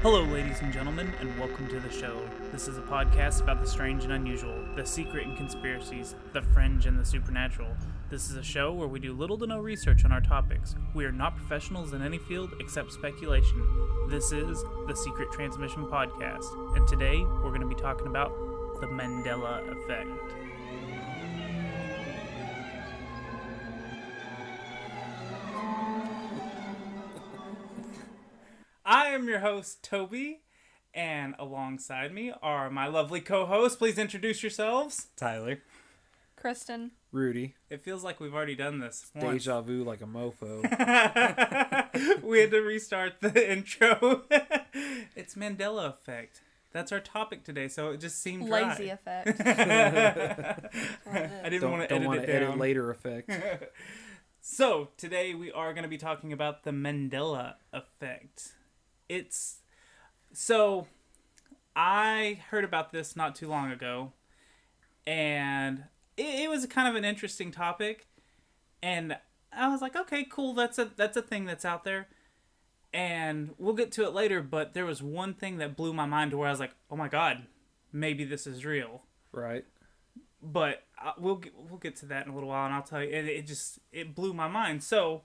Hello, ladies and gentlemen, and welcome to the show. This is a podcast about the strange and unusual, the secret and conspiracies, the fringe and the supernatural. This is a show where we do little to no research on our topics. We are not professionals in any field except speculation. This is the Secret Transmission Podcast, and today we're going to be talking about the Mandela Effect. I am your host, Toby, and alongside me are my lovely co-hosts. Please introduce yourselves. Tyler. Kristen. Rudy. It feels like we've already done this once. Deja vu like a mofo. We had to restart the intro. It's Mandela Effect. That's our topic today, so it just seemed right. Lazy effect. I didn't want to edit it down. Edit later effect. So, today we are going to be talking about the Mandela Effect. So I heard about this not too long ago, and it was kind of an interesting topic, and I was like, okay, cool, that's a thing that's out there, and we'll get to it later, but there was one thing that blew my mind to where I was like, oh my god, maybe this is real. Right. But we'll get to that in a little while, and I'll tell you, it blew my mind. So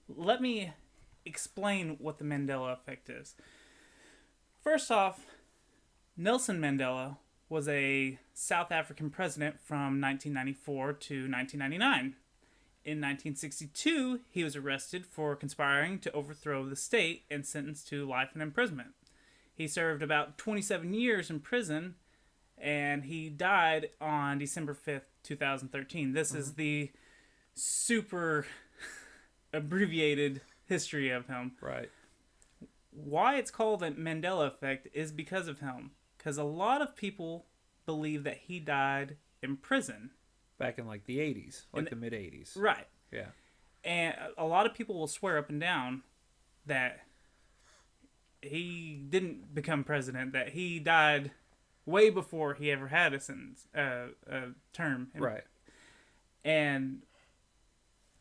let me explain what the Mandela Effect is. First off, Nelson Mandela was a South African president from 1994 to 1999. In 1962, he was arrested for conspiring to overthrow the state and sentenced to life in imprisonment. He served about 27 years in prison, and he died on December 5th, 2013. This is the super abbreviated history of him. Right. Why it's called the Mandela Effect is because of him. Because a lot of people believe that he died in prison. Back in like the 80s, the mid 80s. Right. Yeah. And a lot of people will swear up and down that he didn't become president, that he died way before he ever had a term. Right. And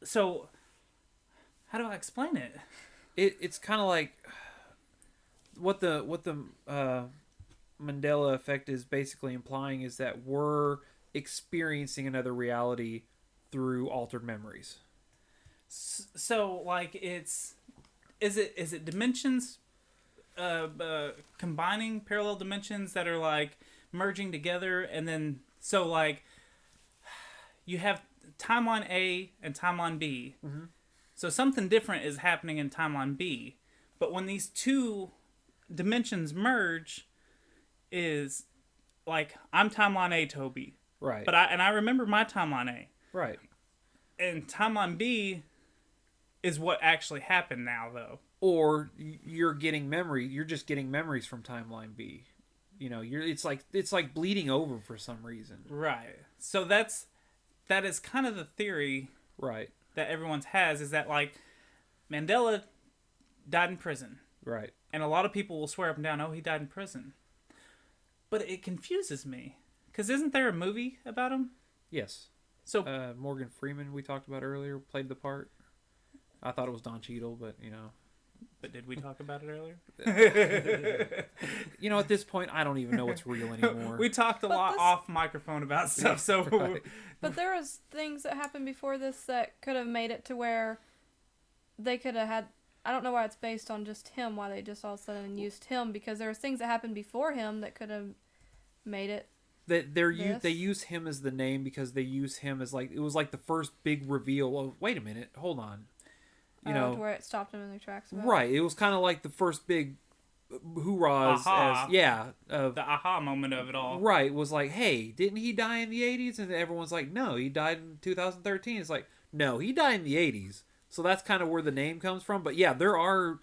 so, how do I explain it? It's kind of like what the Mandela Effect is basically implying is that we're experiencing another reality through altered memories. So, like, is it dimensions, combining parallel dimensions that are like merging together, and then so like you have timeline A and timeline B. Mm-hmm. So something different is happening in timeline B, but when these two dimensions merge, is like I'm timeline A, Toby. Right. But I remember my timeline A. Right. And timeline B is what actually happened now, though. Or you're getting memory. You're just getting memories from timeline B. You know, it's like bleeding over for some reason. Right. So that is kind of the theory. Right. That everyone's has, is that like Mandela died in prison. Right. And a lot of people will swear up and down, oh, he died in prison. But it confuses me. Because isn't there a movie about him? Yes. So Morgan Freeman, we talked about earlier, played the part. I thought it was Don Cheadle, but you know. But did we talk about it earlier? You know, at this point, I don't even know what's real anymore. We talked a lot off microphone about stuff, so... Right. But there was things that happened before this that could have made it to where they could have had... I don't know why it's based on just him, why they just all of a sudden used him, because there was things that happened before him that could have made it. They use him as the name because they use him as like... It was like the first big reveal of, wait a minute, hold on. You know, to where it stopped them in their tracks. Right. It was kind of like the first big hoorahs. The aha moment of it all. Right. It was like, hey, didn't he die in the 80s? And everyone's like, no, he died in 2013. It's like, no, he died in the 80s. So that's kind of where the name comes from. But yeah, there are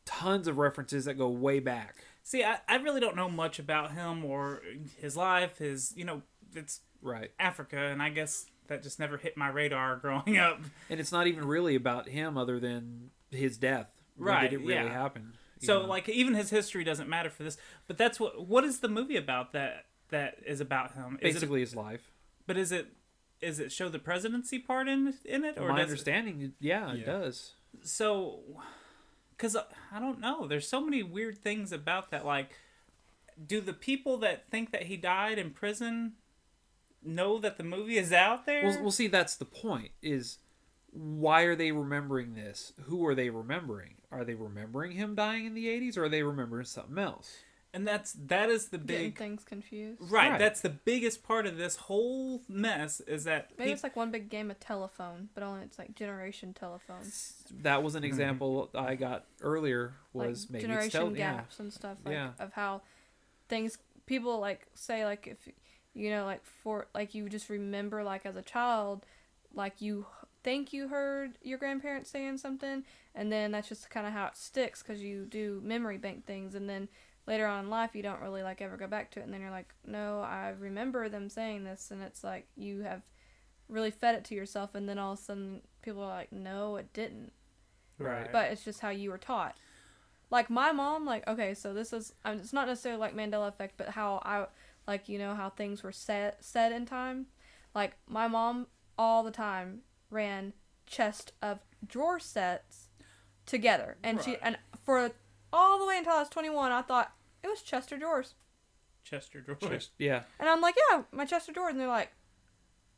tons of references that go way back. See, I really don't know much about him or his life. It's right. Africa, and I guess that just never hit my radar growing up. And it's not even really about him other than his death. When right, did it really happen? So, like, even his history doesn't matter for this. But that's what is the movie about that is about him? Basically his life. But is it show the presidency part in it? Or my understanding, it does. So, because I don't know. There's so many weird things about that. Like, do the people that think that he died in prison know that the movie is out there? Well, see, that's the point. Is why are they remembering this? Who are they remembering? Are they remembering him dying in the 80s, or are they remembering something else? And that is the Getting big things confused. right. That's the biggest part of this whole mess is that Maybe it's like one big game of telephone, but only it's like generation telephone. That was an example I got earlier. Was Like maybe generation gaps and stuff like of how things people like say like if like for like you just remember like as a child like you think you heard your grandparents saying something and then that's just kind of how it sticks because you do memory bank things and then later on in life you don't really like ever go back to it and then you're like no I remember them saying this and it's like you have really fed it to yourself and then all of a sudden people are like no it didn't right. but it's just how you were taught. Like my mom, like okay, so this is it's not necessarily like Mandela Effect, but how I like how things were said in time. Like my mom all the time ran chest of drawer sets together, and right. she and for all the way until I was 21, I thought it was chest of drawers. Chester drawers. Yeah. And I'm like, yeah, my chest of drawers, and they're like,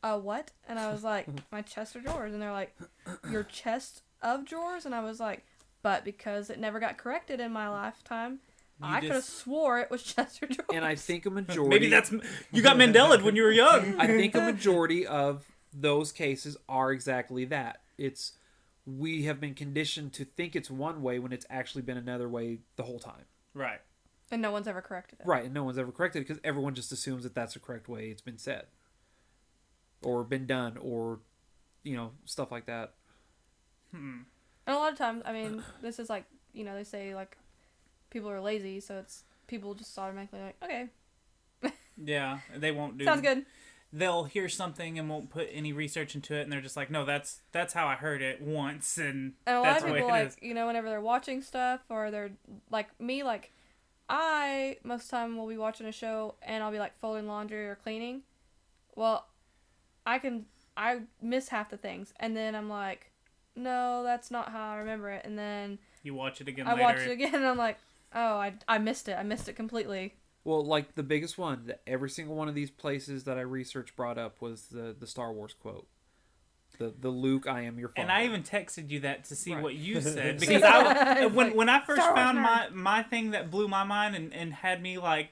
what? And I was like, my chest of drawers, and they're like, your chest of drawers, and I was like. But because it never got corrected in my lifetime, I could have swore it was Chester drawers. And I think a majority... Maybe that's... You got Mandela'd when you were young. I think a majority of those cases are exactly that. It's... We have been conditioned to think it's one way when it's actually been another way the whole time. Right. And no one's ever corrected it. Right, and no one's ever corrected it because everyone just assumes that that's the correct way it's been said. Or been done, or, stuff like that. And a lot of times, I mean, this is like, they say, like, people are lazy, so it's people just automatically like, okay. Yeah, they won't do... Sounds good. They'll hear something and won't put any research into it, and they're just like, no, that's how I heard it once, and a lot that's of the way people, it like, is. Whenever they're watching stuff, or they're, like, me, like, I, most of the time, will be watching a show, and I'll be, like, folding laundry or cleaning. Well, I miss half the things, and then I'm like... No, that's not how I remember it. And then you watch it again I later. watch it again and I'm like, oh, I missed it. I missed it completely. Well, like the biggest one, that every single one of these places that I researched brought up was the Star Wars quote. The Luke, I am your father. And I even texted you that to see what you said. See, Because when I first found my thing that blew my mind and had me like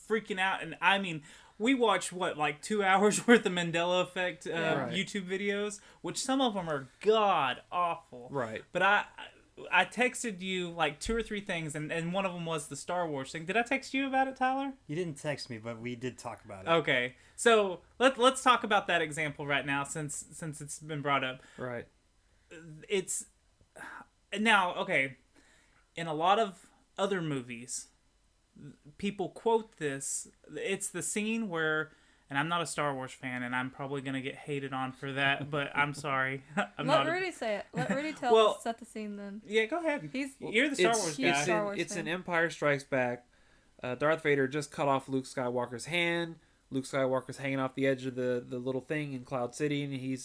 freaking out, and I mean... We watched, like 2 hours worth of Mandela Effect YouTube videos, which some of them are god-awful. Right. But I texted you, like, 2 or 3 things, and one of them was the Star Wars thing. Did I text you about it, Tyler? You didn't text me, but we did talk about it. Okay. So, let's talk about that example right now, since it's been brought up. Right. It's... Now, okay, in a lot of other movies... People quote this. It's the scene where, and I'm not a Star Wars fan, and I'm probably going to get hated on for that, but I'm sorry. Let Rudy say it. Let Rudy set the scene then. Yeah, go ahead. You're the Star Wars guy. It's an Empire Strikes Back. Darth Vader just cut off Luke Skywalker's hand. Luke Skywalker's hanging off the edge of the little thing in Cloud City, and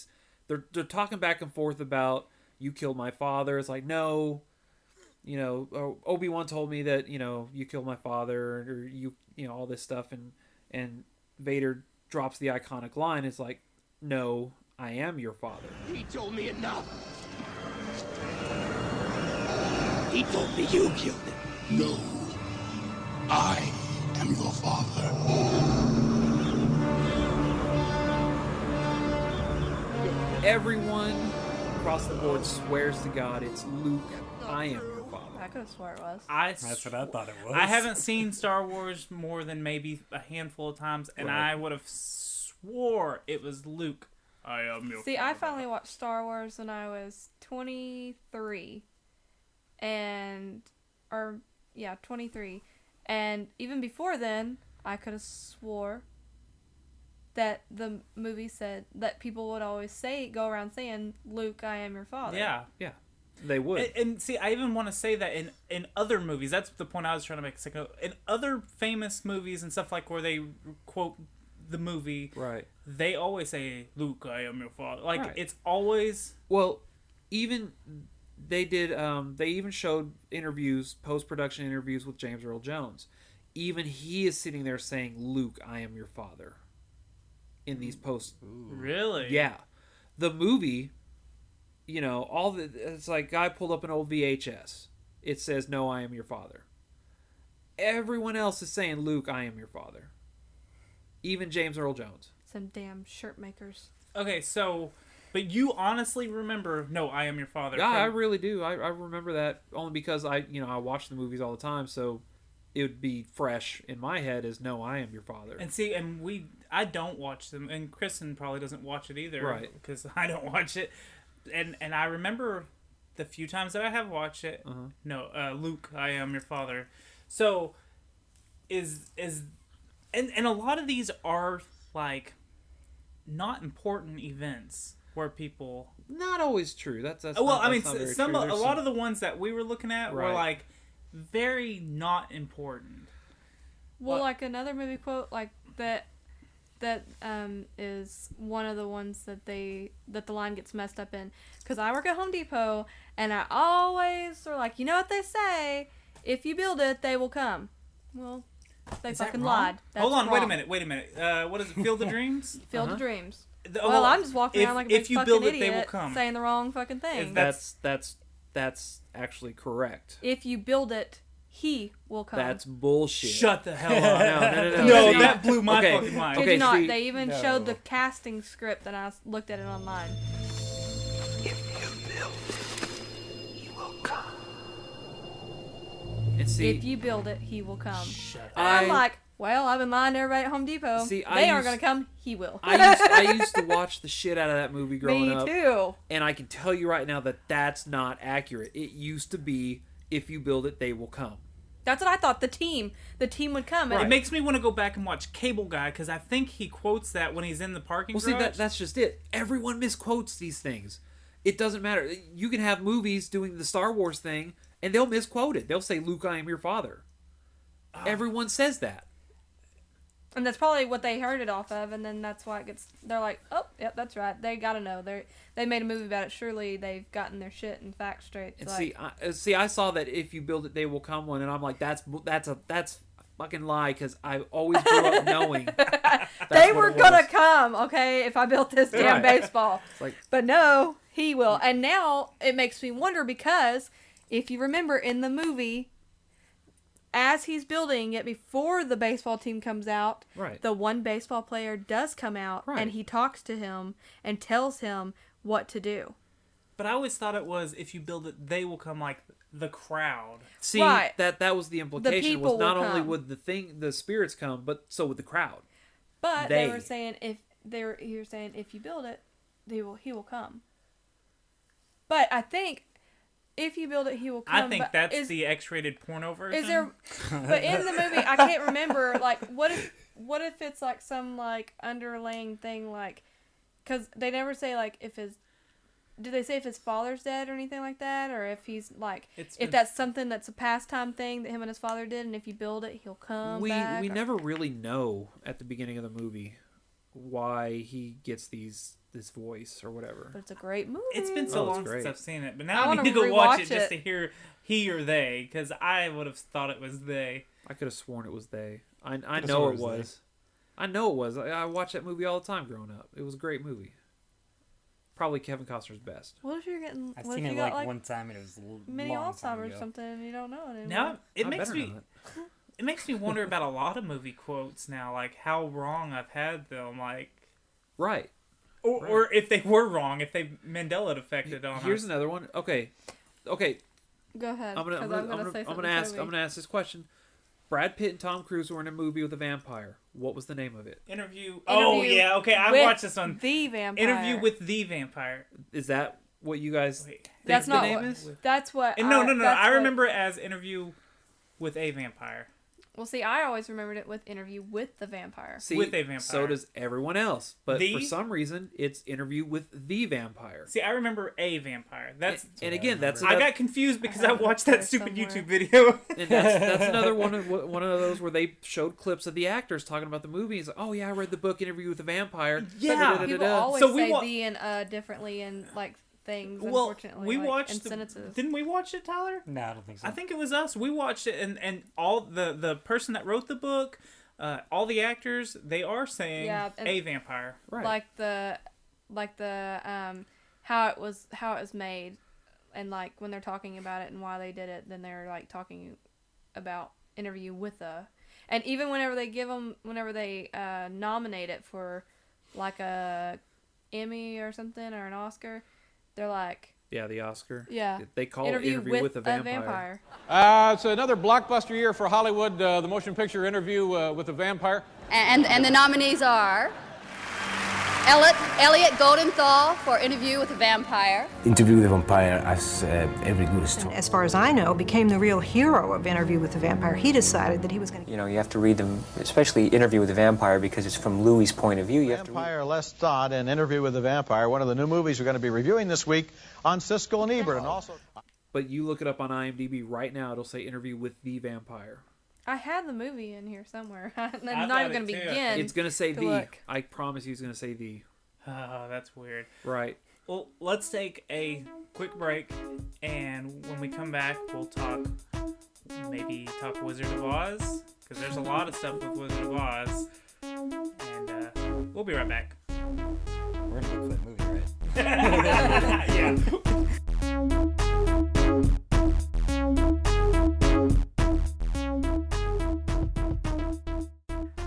they're talking back and forth about, you killed my father. It's like, no... Obi-Wan told me that, you killed my father, or all this stuff, and Vader drops the iconic line. It's like, no, I am your father. He told me enough. He told me you killed him. No, I am your father. Everyone across the board swears to God, it's Luke, I am your father. I could have swore it was. That's what I thought it was. I haven't seen Star Wars more than maybe a handful of times, and I would have swore it was Luke. I am your See, father. I finally watched Star Wars when I was 23. 23. And even before then, I could have swore that the movie said that people would always go around saying, Luke, I am your father. Yeah. Yeah. They would. And see, I even want to say that in other movies, that's the point I was trying to make a second ago. In other famous movies and stuff like where they quote the movie, right? They always say, Luke, I am your father. Like, right. It's always... Well, even they did. They even showed interviews, post-production interviews with James Earl Jones. Even he is sitting there saying, "Luke, I am your father." In these posts, Really? yeah, the movie, it's like guy pulled up an old VHS. It says, "No, I am your father." Everyone else is saying, "Luke, I am your father." Even James Earl Jones. Some damn shirt makers. Okay, so, but you honestly remember, "No, I am your father." Yeah, I really do. I remember that only because I watch the movies all the time, so it would be fresh in my head as "No, I am your father." And see, I don't watch them, and Kristen probably doesn't watch it either, Right? Because I don't watch it, and I remember the few times that I have watched it. No, Luke, I am your father. So, and a lot of these are like not important events where people. Not always true. That's Well, not, I mean, that's not very some true. a There's lot of the ones that we were looking at were Right. like very not important. Well, What? like another movie quote like that is one of the ones that the line gets messed up in. Because I work at Home Depot, and I always are like, you know what they say? If you build it, they will come. Well, they Is that fucking wrong? lied. That's Hold on, wait a wrong. minute. What is it? Field of Dreams? Field of Dreams. Oh, Well, I'm just walking around like a big if you fucking build it, idiot they will come. saying the wrong fucking thing. Is that- that's actually correct. If you build it, he will come. That's bullshit. Shut the hell up. No. No, See, that blew my okay. fucking mind. Kid Okay, you not, see- they even No. showed the casting script and I looked at it online. And see, If you build it, he will come. Shut up. And I'm like, well, I've been lying to everybody at Home Depot. See, They aren't going to come. He will. I used to watch the shit out of that movie growing Me up. too. And I can tell you right now that that's not accurate. It used to be, if you build it, they will come. That's what I thought. The team would come. It And makes me want to go back and watch Cable Guy because I think he quotes that when he's in the parking Well, see, garage. that's just it. Everyone misquotes these things. It doesn't matter. You can have movies doing the Star Wars thing, and they'll misquote it. They'll say, "Luke, I am your father." Everyone says that. And that's probably what they heard it off of, and then that's why they're like, oh, yep, that's right. They gotta know. They made a movie about it. Surely they've gotten their shit and facts straight. And It's I saw that if you build it, they will come one, and I'm like, that's a fucking lie because I always grew up knowing they were gonna come, okay, if I built this damn Right. baseball. like, But no, he will. And now it makes me wonder because if you remember in the movie, as he's building it before the baseball team comes out, right. the one baseball player does come out Right. and he talks to him and tells him what to do. But I always thought it was if you build it, they will come like the crowd. See, Right. that was the implication. people Was not will only come. would the spirits come, but so would the crowd. But They. they were saying you're saying if you build it, he will come. But I think if you build it, he will come. I think but that's the X-rated porno version. Is there? But in the movie, I can't remember. Like, what if it's like some like underlying thing, like, because they never say like if his. Do they say if his father's dead or anything like that, or if he's like if that's something that's a pastime thing that him and his father did, and if you build it, he'll come back? We or- never really know at the beginning of the movie why he gets this voice or whatever. But it's a great movie. It's been so Oh, it's long since great. I've seen it, but I now I wanna need to go watch rewatch it just it. to hear he or they, because I would have thought it was they. I could have sworn it was they. I Could've know sworn it it was was. I know it was. I watched that movie all the time growing up. It was a great movie. Probably Kevin Costner's best. What if you're getting? I've What seen if it you got like one time and it was a mini long time Alzheimer's or ago. something and you don't know it anymore? Now it I makes better me know it. it makes me wonder about a lot of movie quotes now, like how wrong I've had them, like Right. or if they were wrong, if they Mandela affected on Here's us. another one. Okay. Go ahead. I'm gonna 'cause say something ask. Toby. I'm gonna ask this question. Brad Pitt and Tom Cruise were in a movie with a vampire. What was the name of it? Interview. Oh Interview yeah, okay, I with watched this one. The Vampire. Interview with the Vampire. Is that what you guys Wait. think That's the not name what. is? That's what. And no. that's I what- remember it as Interview with a Vampire. Well, see, I always remembered it with Interview with the Vampire. See, With a vampire. So does everyone else. But The? for some reason, it's Interview with the Vampire. See, I remember a vampire. That's And again, that's I another, got confused because I have it watched up that there stupid somewhere. YouTube video. and that's another one of those where they showed clips of the actors talking about the movie. It's like, oh yeah, I read the book Interview with the Vampire. Yeah. Da-da-da-da-da-da. People always So we say wa- the and differently in like things. Well, Unfortunately, we like, watched. in sentences. Didn't we watch it, Tyler? No, I don't think so. I think it was us. We watched it, and all the person that wrote the book, all the actors, they are saying and a vampire. Right. like the how it was made, and like when they're talking about it and why they did it, then they're like talking about interview with a, and even whenever they nominate it for like a Emmy or something or an Oscar, they're like, Yeah, the Oscar. yeah, They call it Interview with a Vampire. It's another blockbuster year for Hollywood, the motion picture Interview with a Vampire. And the nominees are Elliot Goldenthal for Interview with a Vampire. Interview with a Vampire as every good story. As far as I know, became the real hero of Interview with the Vampire. He decided that he was going to... You know, you have to read them, especially Interview with a Vampire, because it's from Louis' point of view. You have to Vampire Less Thought and Interview with the Vampire, one of the new movies we're going to be reviewing this week on Siskel and Ebert. And also... But you look it up on IMDb right now, it'll say Interview with the Vampire. I had the movie in here somewhere. I'm got not even it going to too. begin. It's going to say to the. look. I promise you it's going to say the. Oh, that's weird. Right. Well, let's take a quick break, and when we come back, we'll talk Wizard of Oz, because there's a lot of stuff with Wizard of Oz, and we'll be right back. We're gonna look for that movie, right? Yeah.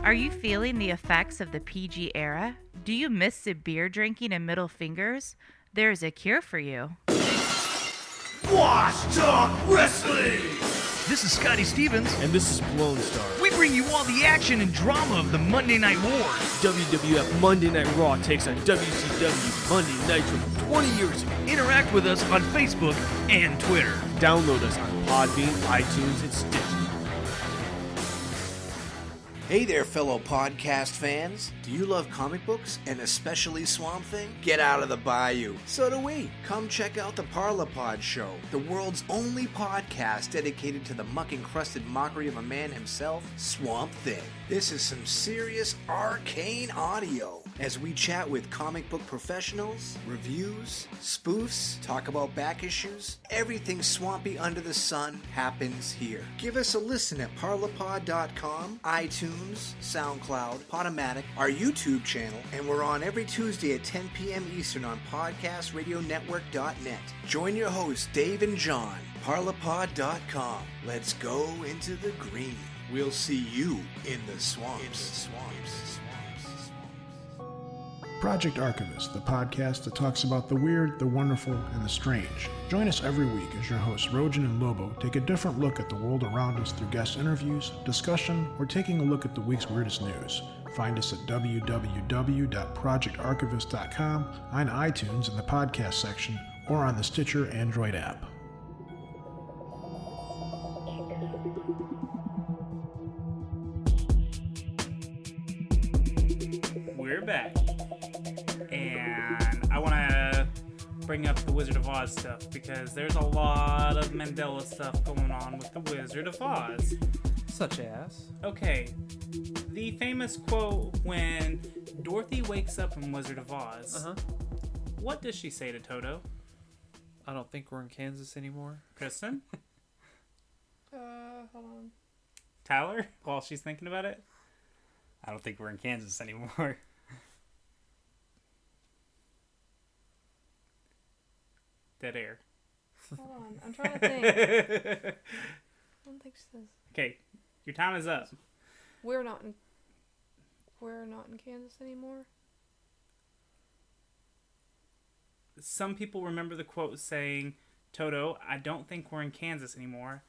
Are you feeling the effects of the PG era? Do you miss the beer drinking and middle fingers? There's a cure for you. Wash Talk Wrestling! This is Scotty Stevens. And this is Blown Star. We bring you all the action and drama of the Monday Night Wars. WWF Monday Night Raw takes on WCW Monday Nitro from 20 years ago. Interact with us on Facebook and Twitter. Download us on Podbean, iTunes, and Stitcher. Hey there, fellow podcast fans. Do you love comic books, and especially Swamp Thing? Get out of the bayou. So do we. Come check out the Parlapod Show, the world's only podcast dedicated to the muck-encrusted mockery of a man himself, Swamp Thing. This is some serious arcane audio as we chat with comic book professionals, reviews, spoofs, talk about back issues. Everything swampy under the sun happens here. Give us a listen at parlapod.com, iTunes, SoundCloud, Podomatic, our YouTube channel, and we're on every Tuesday at 10 p.m. Eastern on podcastradionetwork.net. Join your hosts, Dave and John, parlapod.com. Let's go into the green. We'll see you in the swamps. Project Archivist, the podcast that talks about the weird, the wonderful, and the strange. Join us every week as your hosts Rojan and Lobo take a different look at the world around us through guest interviews, discussion, or taking a look at the week's weirdest news. Find us at www.projectarchivist.com, on iTunes in the podcast section, or on the Stitcher Android app. We're back. And I want to bring up the Wizard of Oz stuff, because there's a lot of Mandela stuff going on with the Wizard of Oz. Such as? Okay, the famous quote when Dorothy wakes up in Wizard of Oz. What does she say to Toto? I don't think we're in Kansas anymore. Kristen? Hold on. Tyler? While she's thinking about it? I don't think we're in Kansas anymore. Dead air. Hold on, I'm trying to think. I don't think she says. Okay, your time is up. We're not in Kansas anymore. Some people remember the quote saying, Toto, I don't think we're in Kansas anymore,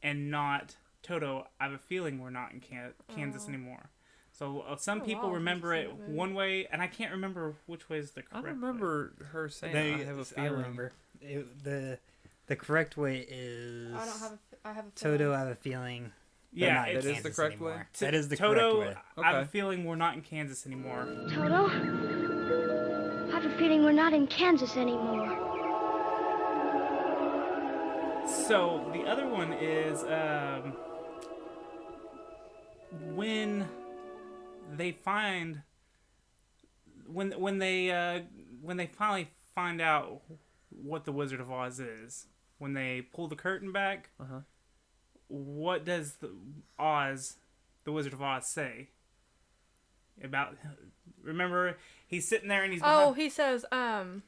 and not, Toto, I have a feeling we're not in Kansas anymore. So some people remember it one way, and I can't remember which way is the correct way. I remember her saying, I have a feeling. I remember. The correct way is... I have a feeling. Toto, I have a feeling... Yeah, that is the correct way? That is the Toto, correct way. I have a feeling we're not in Kansas anymore. Toto, I have a feeling we're not in Kansas anymore. So the other one is when they finally find out what the Wizard of Oz is. When they pull the curtain back, what does the Wizard of Oz say? About, remember, he's sitting there and he's behind... Oh, he says, you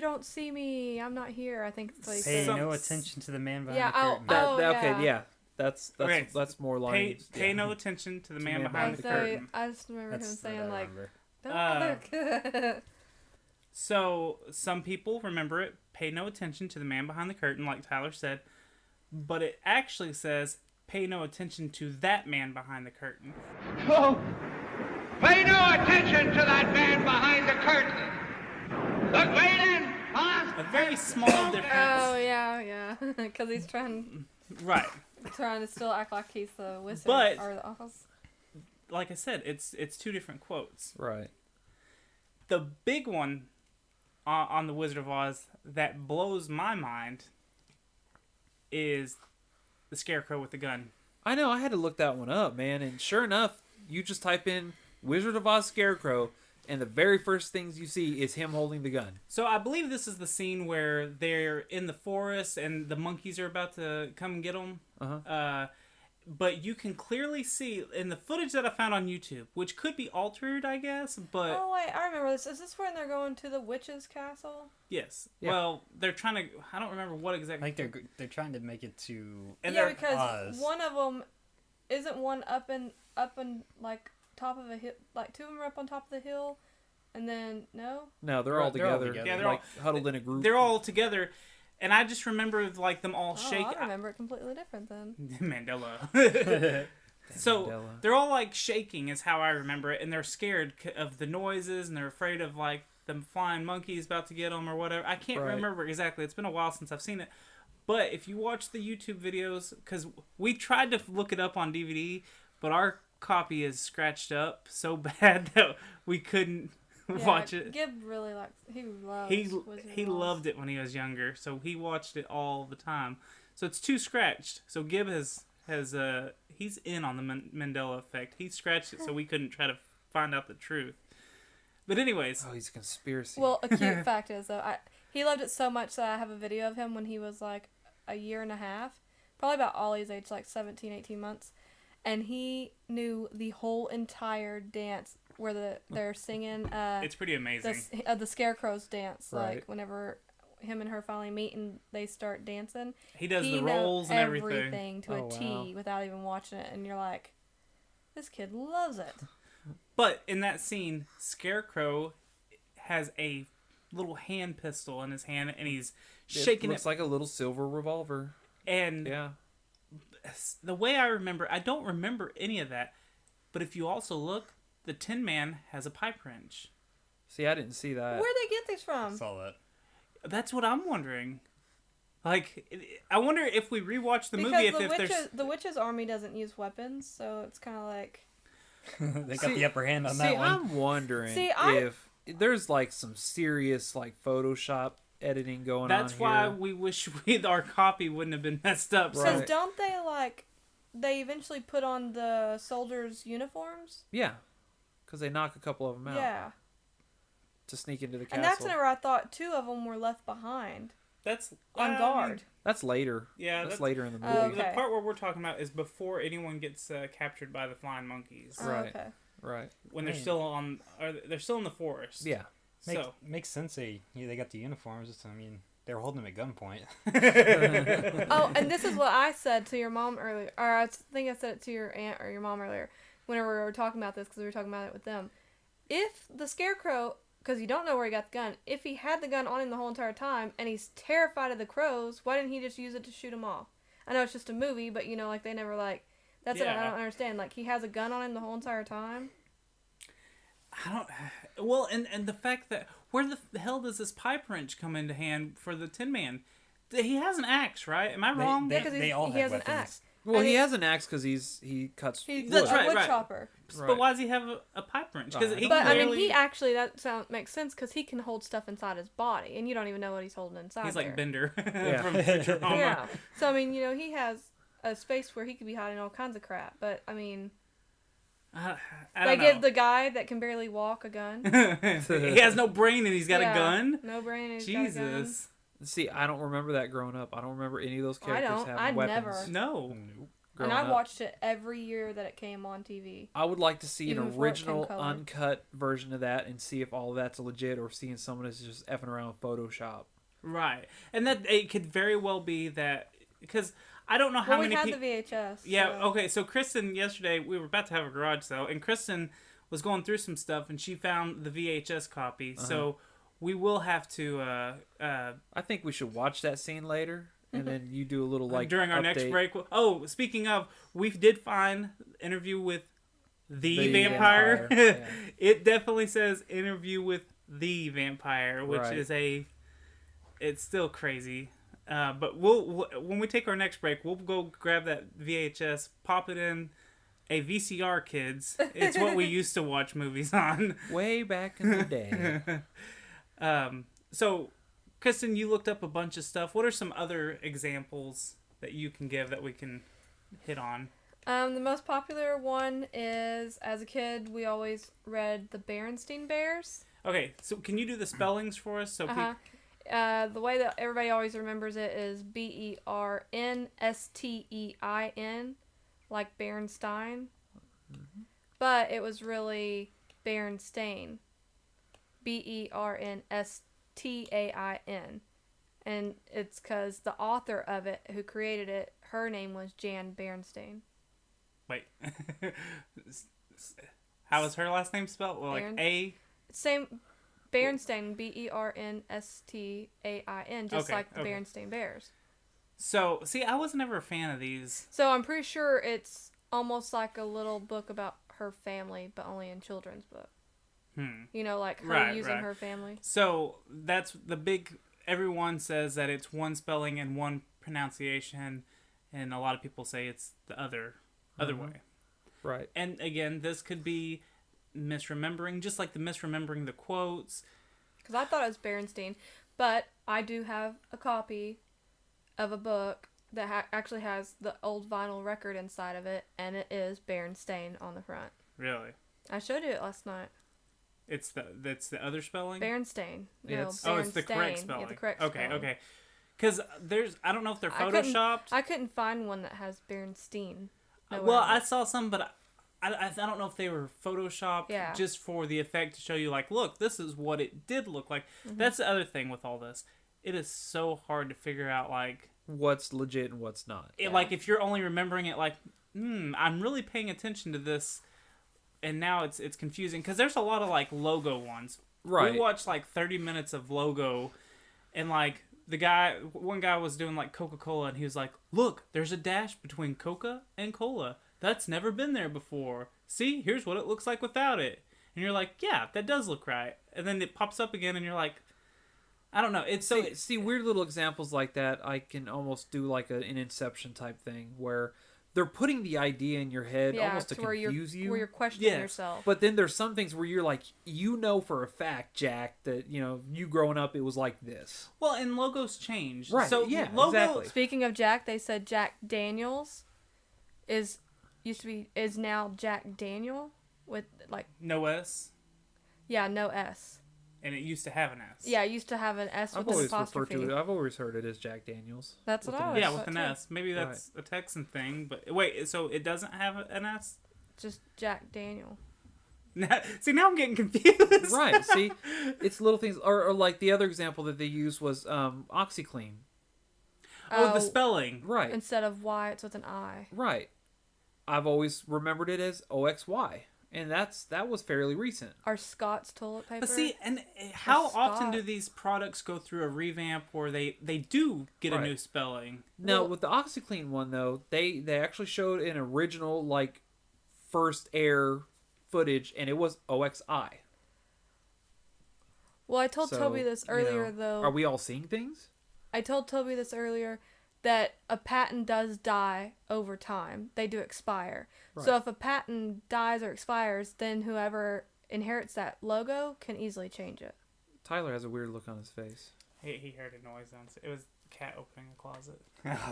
don't see me, I'm not here. I think it's like... Pay no attention to the man behind the curtain. Okay, yeah. That's more lines. Pay no attention to the man behind the curtain. I just remember him saying, like, don't look. So, some people remember it, pay no attention to the man behind the curtain, like Tyler said, but it actually says, pay no attention to that man behind the curtain. Oh, pay no attention to that man behind the curtain. Look, Waylon, huh? A very small difference. Oh, yeah. Because he's trying to still act like he's the wizard or the Oz. Like I said, it's two different quotes. Right. The big one on the Wizard of Oz that blows my mind is the Scarecrow with the gun. I know, I had to look that one up, man, and sure enough, you just type in Wizard of Oz Scarecrow, and the very first things you see is him holding the gun. So I believe this is the scene where they're in the forest and the monkeys are about to come and get them. But you can clearly see in the footage that I found on YouTube, which could be altered, I guess, but... Oh, wait, I remember this. Is this when they're going to the witch's castle? Yes. Yeah. Well, they're trying to... I don't remember what exactly... Like, they're trying to make it to... Yeah, because Oz. One of them... Isn't one up in like, top of a hill... Like, two of them are up on top of the hill, and then... No? No, they're all together. Yeah, they're like, huddled in a group. They're all together... And I just remember, like, them all shaking. I remember it completely different then. Mandela. So, they're all, like, shaking is how I remember it. And they're scared of the noises. And they're afraid of, like, them flying monkeys about to get them or whatever. I can't remember exactly. It's been a while since I've seen it. But if you watch the YouTube videos, because we tried to look it up on DVD, but our copy is scratched up so bad that we couldn't... watch it. Gib really likes. He loves. He loved it when he was younger, so he watched it all the time. So it's too scratched. So Gib has he's in on the Mandela Effect. He scratched it so we couldn't try to find out the truth. But anyways, he's a conspiracy. Well, a cute fact is though, he loved it so much that I have a video of him when he was like a year and a half, probably about Ollie's age, like 17, 18 months, and he knew the whole entire dance. Where they're singing it's pretty amazing. The Scarecrow's dance, like whenever him and her finally meet and they start dancing. He does the rolls and everything to a T without even watching it, and you're like, this kid loves it. But in that scene, Scarecrow has a little hand pistol in his hand, and he's shaking it. Looks like a little silver revolver. And the way I remember, I don't remember any of that, but if you also look, the Tinman has a pipe wrench. See, I didn't see that. Where'd they get these from? I saw that. That's what I'm wondering. Like, I wonder if we rewatch the movie if there's... the witch's army doesn't use weapons, so it's kind of like... They got the upper hand on that one. I'm wondering if there's, like, some serious, like, Photoshop editing going on here. That's why we wish our copy wouldn't have been messed up. Because don't they, like... They eventually put on the soldiers' uniforms? Yeah. Because they knock a couple of them out. Yeah. To sneak into the castle. And that's whenever I thought two of them were left behind. That's on guard. That's later. Yeah, that's later in the movie. Okay. The part where we're talking about is before anyone gets captured by the flying monkeys. Right. Okay. Right. When they're still they're still in the forest. Yeah. Makes sense. They got the uniforms. I mean, they were holding them at gunpoint. Oh, and this is what I said to your mom earlier, or I think I said it to your aunt or your mom earlier, whenever we were talking about this, because we were talking about it with them. If the Scarecrow, because you don't know where he got the gun, if he had the gun on him the whole entire time, and he's terrified of the crows, why didn't he just use it to shoot them off? I know it's just a movie, but, you know, like, they never, like, that's what I don't understand. Like, he has a gun on him the whole entire time? Well, and the fact that, where the hell does this pipe wrench come into hand for the Tinman? He has an axe, right? Am I wrong? They all have weapons. An axe. Well, he has an axe because he cuts wood. That's right, wood chopper. Right. But why does he have a pipe wrench? Because he actually, makes sense because he can hold stuff inside his body, and you don't even know what he's holding inside. He's there. like Bender from Futurama. Yeah. So I mean, you know, he has a space where he could be hiding all kinds of crap. But I mean, I They don't give know. the guy that can barely walk a gun. He has no brain and he's got a gun. No brain and he's got a gun. Jesus. See, I don't remember that growing up. I don't remember any of those characters having I weapons. never. No. And I watched it every year that it came on TV. I would like to see Even an before it came original, color. uncut version of that and see if all of that's legit or seeing someone that's just effing around with Photoshop. Right. And that it could very well be that, because I don't know how many we people... had the VHS. Yeah, okay, so Kristen, yesterday, we were about to have a garage sale, and Kristen was going through some stuff, and she found the VHS copy, so we will have to... I think we should watch that scene later, and then you do a little, during our update. next break. Oh, speaking of, we did find interview with the vampire. Yeah. It definitely says interview with the vampire, which Right. is it's still crazy. But we'll when we take our next break, we'll go grab that VHS, pop it in a VCR, kids. It's what we used to watch movies on. Way back in the day. So, Kristen, you looked up a bunch of stuff. What are some other examples that you can give that we can hit on? The most popular one is, as a kid, we always read the Berenstain Bears. Okay, so can you do the spellings for us? So The way that everybody always remembers it is Bernstein, like Berenstain. But it was really Berenstain. Bernstain. And it's because the author of it, who created it, her name was Jan Berenstain. Wait. How is her last name spelled? Well, like A? Same. Berenstain, Bernstain, just like the Berenstain Bears. So, see, I was never a fan of these. So I'm pretty sure it's almost like a little book about her family, but only in children's book. You know, like her using her family. So that's the big... Everyone says that it's one spelling and one pronunciation, and a lot of people say it's the other way. Right. And again, this could be misremembering, just like the misremembering the quotes. Because I thought it was Berenstain, but I do have a copy of a book that actually has the old vinyl record inside of it, and it is Berenstain on the front. Really? I showed you it last night. That's the other spelling? Berenstain. No, Berenstain. Oh, it's the correct spelling. Yeah, the correct okay, spelling. okay. Because I don't know if they're photoshopped. I couldn't find one that has Berenstain. Well, I saw some, but I don't know if they were photoshopped Yeah. just for the effect to show you, like, look, this is what it did look like. Mhm. That's the other thing with all this. It is so hard to figure out, like... what's legit and what's not. Like, if you're only remembering it, like, I'm really paying attention to this, and now it's confusing. Because there's a lot of, like, logo ones. Right. We watched, like, 30 minutes of logo, and, like, one guy was doing, like, Coca-Cola, and he was like, look, there's a dash between Coca and Cola. That's never been there before. See, here's what it looks like without it. And you're like, yeah, that does look right. And then it pops up again, and you're like, I don't know. It's so... See, weird little examples like that, I can almost do like an Inception type thing, where they're putting the idea in your head almost to confuse you. Where you're questioning yourself. But then there's some things where you're like, you know for a fact, Jack, that, you know, you growing up, it was like this. Well, and logos change. Right, So yeah, logo... exactly. Speaking of Jack, they said Jack Daniels is now Jack Daniel with, like... No S? Yeah, no S. And it used to have an S. Yeah, it used to have an S with an apostrophe. I've always heard it as Jack Daniels. That's what I always Yeah, thought with an too. S. Maybe that's a Texan thing, but wait, so it doesn't have an S? Just Jack Daniel. See, now I'm getting confused. Right, see? It's little things. Or like the other example that they used was OxyClean. Oh, the spelling. Right. Instead of Y, it's with an I. Right. I've always remembered it as OXY. And that was fairly recent. Our Scott's toilet paper. But see, and how often do these products go through a revamp where they do get a new spelling? No, with the OxyClean one, though, they actually showed an original, like, first air footage, and it was OXI. Well, I told Toby this earlier, though. Are we all seeing things? I told Toby this earlier, that a patent does die over time. They do expire. Right. So if a patent dies or expires, then whoever inherits that logo can easily change it. Tyler has a weird look on his face. He heard a noise. It was the cat opening a closet.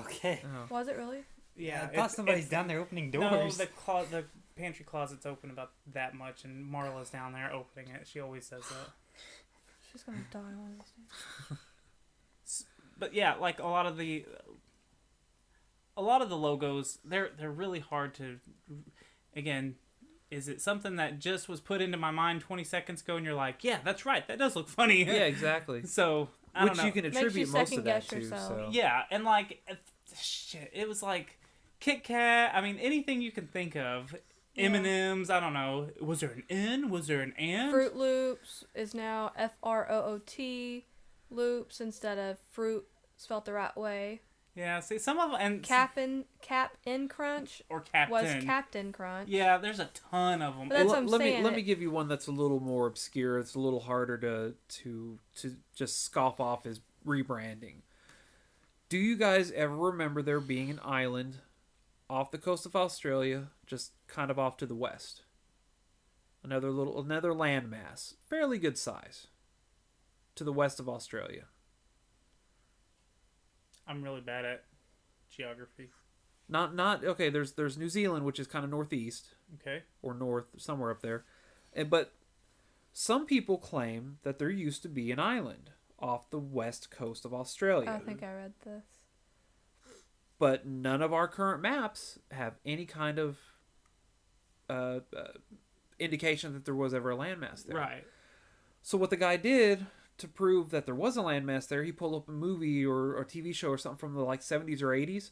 Okay. Oh. Was it really? Yeah, I thought somebody's down there opening doors. No, the pantry closet's open about that much, and Marla's down there opening it. She always says that. She's gonna die one of these days. But yeah, like a lot of the logos, they're really hard to. Again, is it something that just was put into my mind 20 seconds ago, and you're like, yeah, that's right, that does look funny. Yeah, exactly. So I don't know. Which you can attribute most of that to. So. Yeah, and like, shit, it was like Kit Kat. I mean, anything you can think of. Yeah. M&M's. I don't know. Was there an N? Was there an and? Fruit Loops is now FROOT Loops instead of fruit spelt the right way. Yeah, see, some of them... And Cap in Crunch or Captain. Was Captain Crunch. Yeah, there's a ton of them. But that's what I'm saying. Let me give you one that's a little more obscure. It's a little harder to just scoff off as rebranding. Do you guys ever remember there being an island off the coast of Australia, just kind of off to the west? Another landmass, fairly good size, to the west of Australia. I'm really bad at geography. Not okay. There's New Zealand, which is kind of northeast. Okay. Or north, somewhere up there. But some people claim that there used to be an island off the west coast of Australia. I think I read this. But none of our current maps have any kind of indication that there was ever a landmass there. Right. So what the guy did to prove that there was a landmass there, he pulled up a movie or a TV show or something from the 70s or 80s,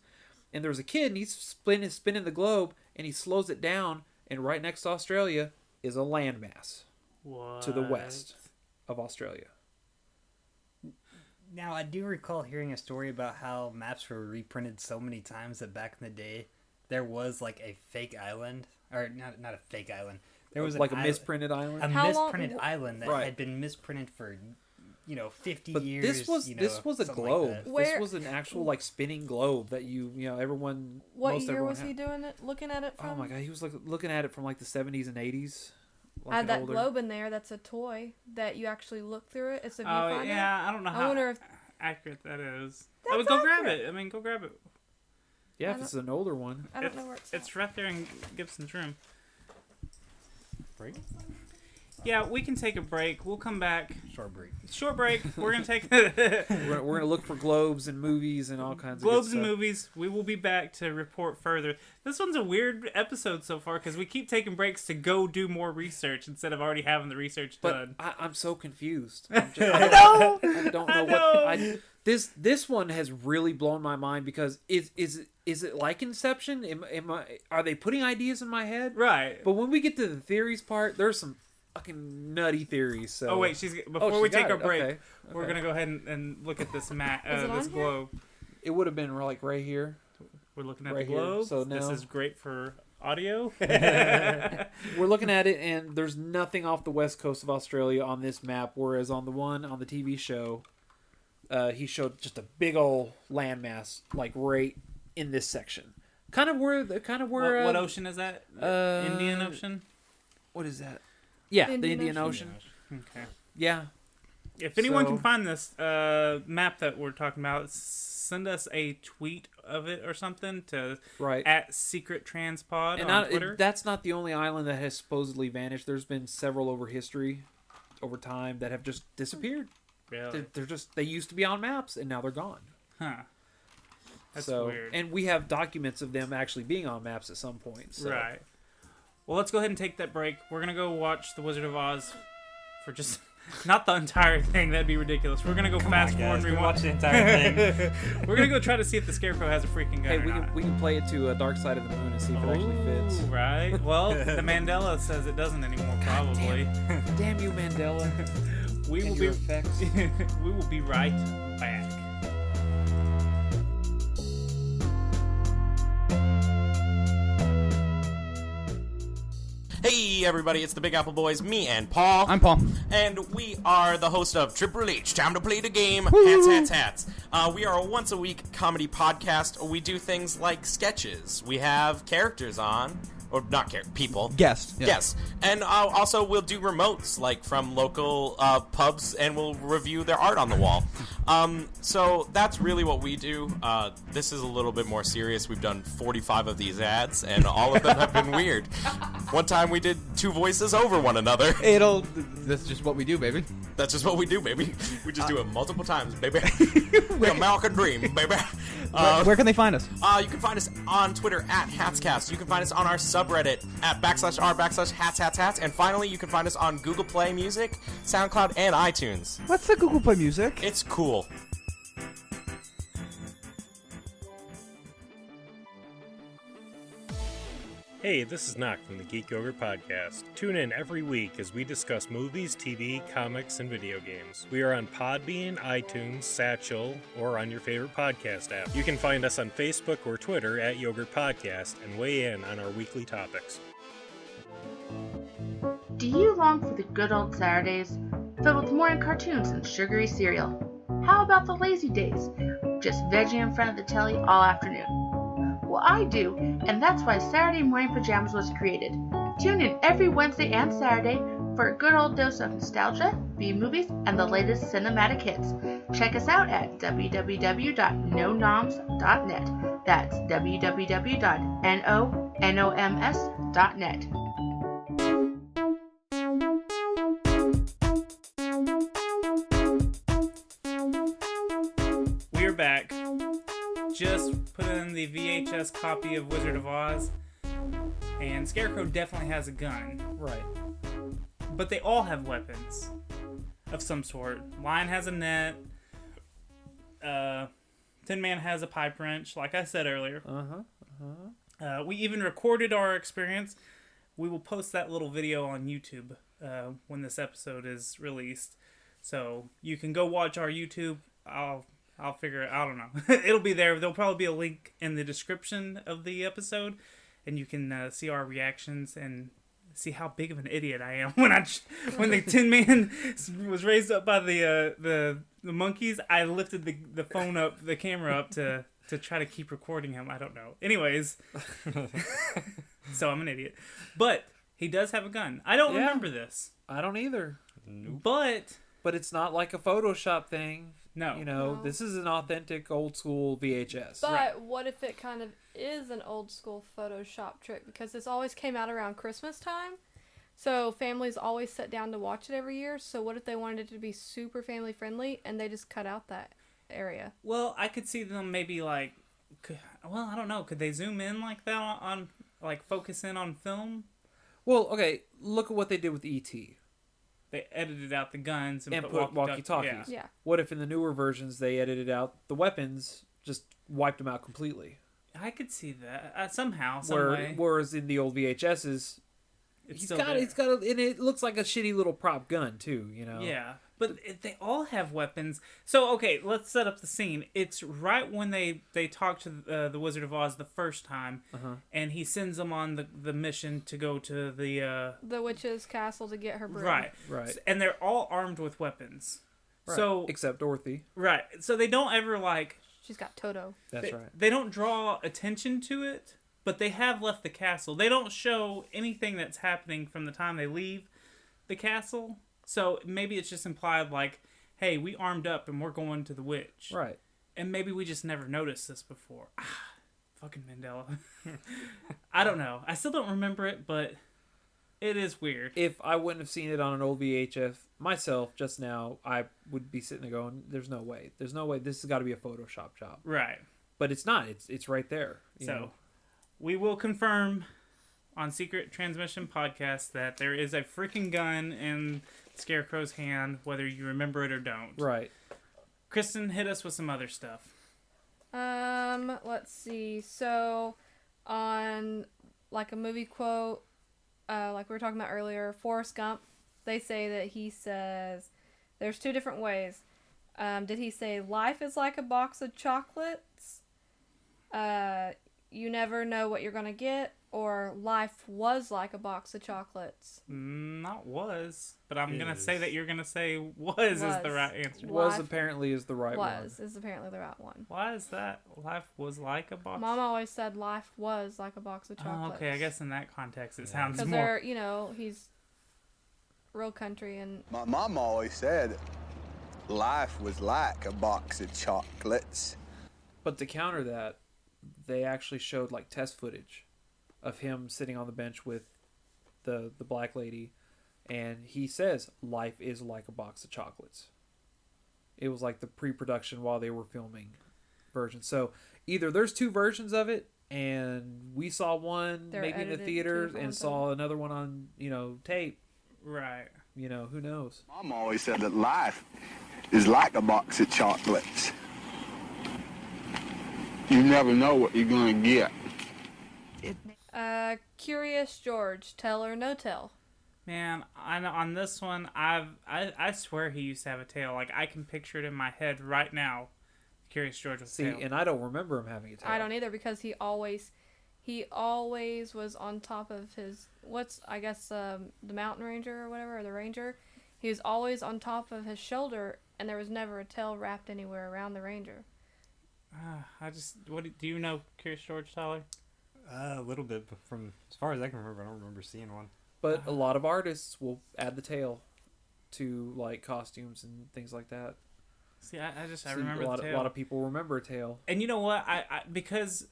and there was a kid, and he's spinning the globe, and he slows it down, and right next to Australia is a landmass. What? To the west of Australia. Now, I do recall hearing a story about how maps were reprinted so many times that back in the day, there was like a fake island, or not a fake island. There was like a misprinted island. A misprinted island that had been misprinted for 50 but years. This was a globe. Like this was an actual spinning globe that everyone. What year was he doing it? Looking at it from? Oh my god, he was looking at it from the 70s and 80s. I had that globe in there. That's a toy that you actually look through it. It's a viewfinder. Oh yeah, I don't know how accurate that is. Go grab it. I mean, go grab it. Yeah, if it's an older one. I don't know where it's right there in Gibson's room. Break? Yeah, we can take a break. We'll come back. Short break. We're gonna take. we're gonna look for globes and movies and all kinds of globes good and stuff. movies. We will be back to report further. This one's a weird episode so far because we keep taking breaks to go do more research instead of already having the research done. I'm so confused. I know. I don't know what. This one has really blown my mind because is it like Inception? Are they putting ideas in my head? Right. But when we get to the theories part, there's some fucking nutty theories. So. Oh wait, before we take our break, okay. We're gonna go ahead and look at this this globe. It would have been right here. We're looking at right the globe. So now, this is great for audio. We're looking at it, and there's nothing off the west coast of Australia on this map. Whereas on the one on the TV show, he showed just a big old landmass, right in this section. Kind of where. What ocean is that? Indian Ocean. What is that? Yeah, the Indian Ocean. Okay. Yeah. If anyone can find this map that we're talking about, send us a tweet of it or something to @SecretTranspod on Twitter. That's not the only island that has supposedly vanished. There's been several over time that have just disappeared. Really? They used to be on maps and now they're gone. Huh. That's weird. And we have documents of them actually being on maps at some point. So. Right. Well, let's go ahead and take that break. We're going to go watch The Wizard of Oz for just... Not the entire thing. That'd be ridiculous. We're going to go fast forward and rewind. Watch the entire thing. We're going to go try to see if the Scarecrow has a freaking gun or not. We can play it to Dark Side of the Moon and see if it actually fits. Right. Well, the Mandela says it doesn't anymore, probably. Damn you, Mandela. We will be right back. Hey everybody, it's the Big Apple Boys, me and Paul. I'm Paul. And we are the host of Triple H, Time to Play the Game, Hats. We are a once-a-week comedy podcast. We do things like sketches. We have characters on. or not people. Guests. Yeah. Guests. And also we'll do remotes, like from local pubs, and we'll review their art on the wall. So that's really what we do. This is a little bit more serious. We've done 45 of these ads, and all of them have been weird. One time we did 2 voices over one another. That's just what we do, baby. That's just what we do, baby. We just do it multiple times, baby. The American dream, baby. Where can they find us? You can find us on Twitter at HatsCast. You can find us on our subreddit at /r/hats. And finally, you can find us on Google Play Music, SoundCloud, and iTunes. What's the Google Play Music? It's cool. Hey, this is Knock from the Geek Yogurt Podcast. Tune in every week as we discuss movies, TV, comics, and video games. We are on Podbean, iTunes, Satchel, or on your favorite podcast app. You can find us on Facebook or Twitter at Yogurt Podcast and weigh in on our weekly topics. Do you long for the good old Saturdays, filled with morning cartoons and sugary cereal? How about the lazy days, just vegging in front of the telly all afternoon? Well, I do, and that's why Saturday Morning Pajamas was created. Tune in every Wednesday and Saturday for a good old dose of nostalgia, B-movies, and the latest cinematic hits. Check us out at www.nonoms.net. That's www.nonoms.net. We're back. Just put in the VHS copy of Wizard of Oz, and Scarecrow definitely has a gun. Right. But they all have weapons of some sort. Lion has a net. Tinman has a pipe wrench, like I said earlier. We even recorded our experience. We will post that little video on YouTube when this episode is released. So you can go watch our YouTube. I'll figure it. I don't know. It'll be there. There'll probably be a link in the description of the episode, and you can see our reactions and see how big of an idiot I am when the Tin Man was raised up by the monkeys. I lifted the phone up, the camera up to try to keep recording him. I don't know. Anyways, so I'm an idiot, but he does have a gun. I don't remember this. I don't either. Nope. But it's not like a Photoshop thing. No. No. This is an authentic old school VHS. But what if it kind of is an old school Photoshop trick? Because this always came out around Christmas time. So families always sit down to watch it every year. So what if they wanted it to be super family friendly and they just cut out that area? Well, I could see them maybe I don't know. Could they zoom in like that on focus in on film? Well, okay, look at what they did with E.T. They edited out the guns and put walkie-talkies. Yeah. What if in the newer versions they edited out the weapons, just wiped them out completely? I could see that somehow, some way. Whereas in the old VHSs, he's got and it looks like a shitty little prop gun too, you know. Yeah, but they all have weapons. So okay, let's set up the scene. It's right when they talk to the Wizard of Oz the first time, and he sends them on the mission to go to the witch's castle to get her broom. Right. And they're all armed with weapons. Right. So except Dorothy. Right. So they don't ever She's got Toto. That's right. They don't draw attention to it, but they have left the castle. They don't show anything that's happening from the time they leave the castle. So maybe it's just implied hey, we armed up and we're going to the witch. Right. And maybe we just never noticed this before. Fucking Mandela. I don't know. I still don't remember it, but it is weird. If I wouldn't have seen it on an old VHF myself just now, I would be sitting there going, there's no way. There's no way. This has got to be a Photoshop job. Right. But it's not. It's right there. You know? We will confirm on Secret Transmission Podcast that there is a freaking gun in Scarecrow's hand, whether you remember it or don't. Right. Kristen, hit us with some other stuff. Let's see. So, on a movie quote, like we were talking about earlier, Forrest Gump, they say that he says, there's 2 different ways. Did he say, life is like a box of chocolates? You never know what you're going to get? or life was like a box of chocolates. Not was, but I'm gonna say that you're gonna say was is the right answer. Was apparently is the right one. Was is apparently the right one. Why is that? Life was like a box. Mom always said life was like a box of chocolates. Oh, okay, I guess in that context it sounds because more. they're he's real country and. My mom always said life was like a box of chocolates. But to counter that, they actually showed like test footage of him sitting on the bench with the black lady, and he says life is like a box of chocolates. It was like the pre-production while they were filming version. So either there's two versions of it, and we saw one maybe in the theaters and saw another one on tape. Right. Who knows? Mom always said that life is like a box of chocolates. You never know what you're gonna get. Curious George, tell or no tell? Man, I know on this one, I swear he used to have a tail. Like I can picture it in my head right now. Curious George with a tail. And I don't remember him having a tail. I don't either because he always was on top of his the mountain ranger or whatever, or the ranger. He was always on top of his shoulder, and there was never a tail wrapped anywhere around the ranger. What do you know, Curious George, Tyler? A little bit, but from as far as I can remember, I don't remember seeing one. But a lot of artists will add the tail to like costumes and things like that. See, I remember the tail. A lot of people remember a tail. And you know what? Because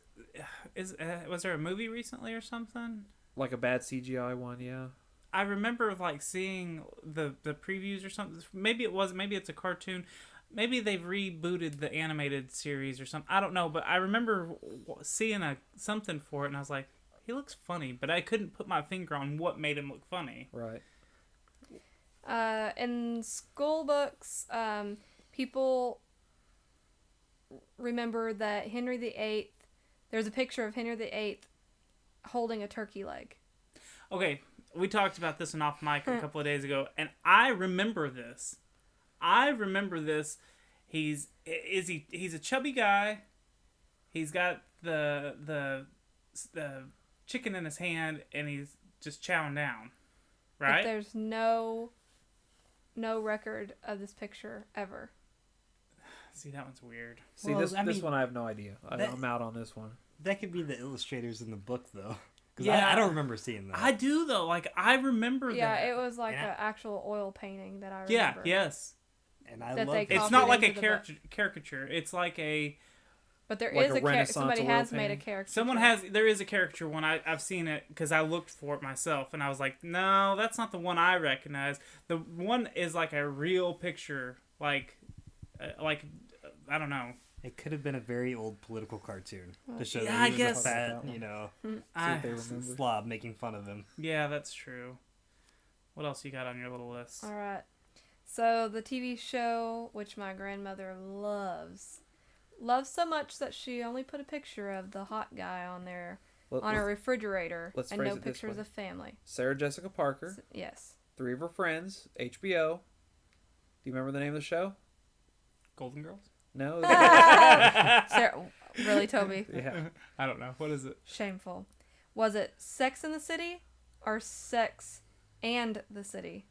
was there a movie recently or something? Like a bad CGI one, yeah. I remember like seeing the previews or something. Maybe it's a cartoon. Maybe they've rebooted the animated series or something. I don't know, but I remember seeing something for it, and I was like, he looks funny, but I couldn't put my finger on what made him look funny. Right. In school books, people remember that Henry VIII, there's a picture of Henry VIII holding a turkey leg. Okay, we talked about this in off mic a couple of days ago, and I remember this. He's a chubby guy. He's got the chicken in his hand, and he's just chowing down. Right? But there's no record of this picture ever. See, that one's weird. See, this one I have no idea. I'm out on this one. That could be the illustrators in the book, though. Because Yeah. I don't remember seeing that. I do, though. Like, I remember that. Yeah, it was like an actual oil painting that I remember. Yeah, yes. And I that love it. It's not like a caricature. It's like a... But there like is a caricature. Somebody has made a caricature. There is a caricature one. I've seen it because I looked for it myself, and I was like, no, that's not the one I recognize. The one is like a real picture, like I don't know. It could have been a very old political cartoon to show Yeah, that he was a fat, slob making fun of him. Yeah, that's true. What else you got on your little list? All right. So the TV show, which my grandmother loves so much that she only put a picture of the hot guy on there on her refrigerator and no pictures of family. Sarah Jessica Parker. Yes. 3 of her friends. HBO. Do you remember the name of the show? Golden Girls? No. Sarah, really, Toby? Yeah. I don't know. What is it? Shameful. Was it Sex in the City or Sex and the City?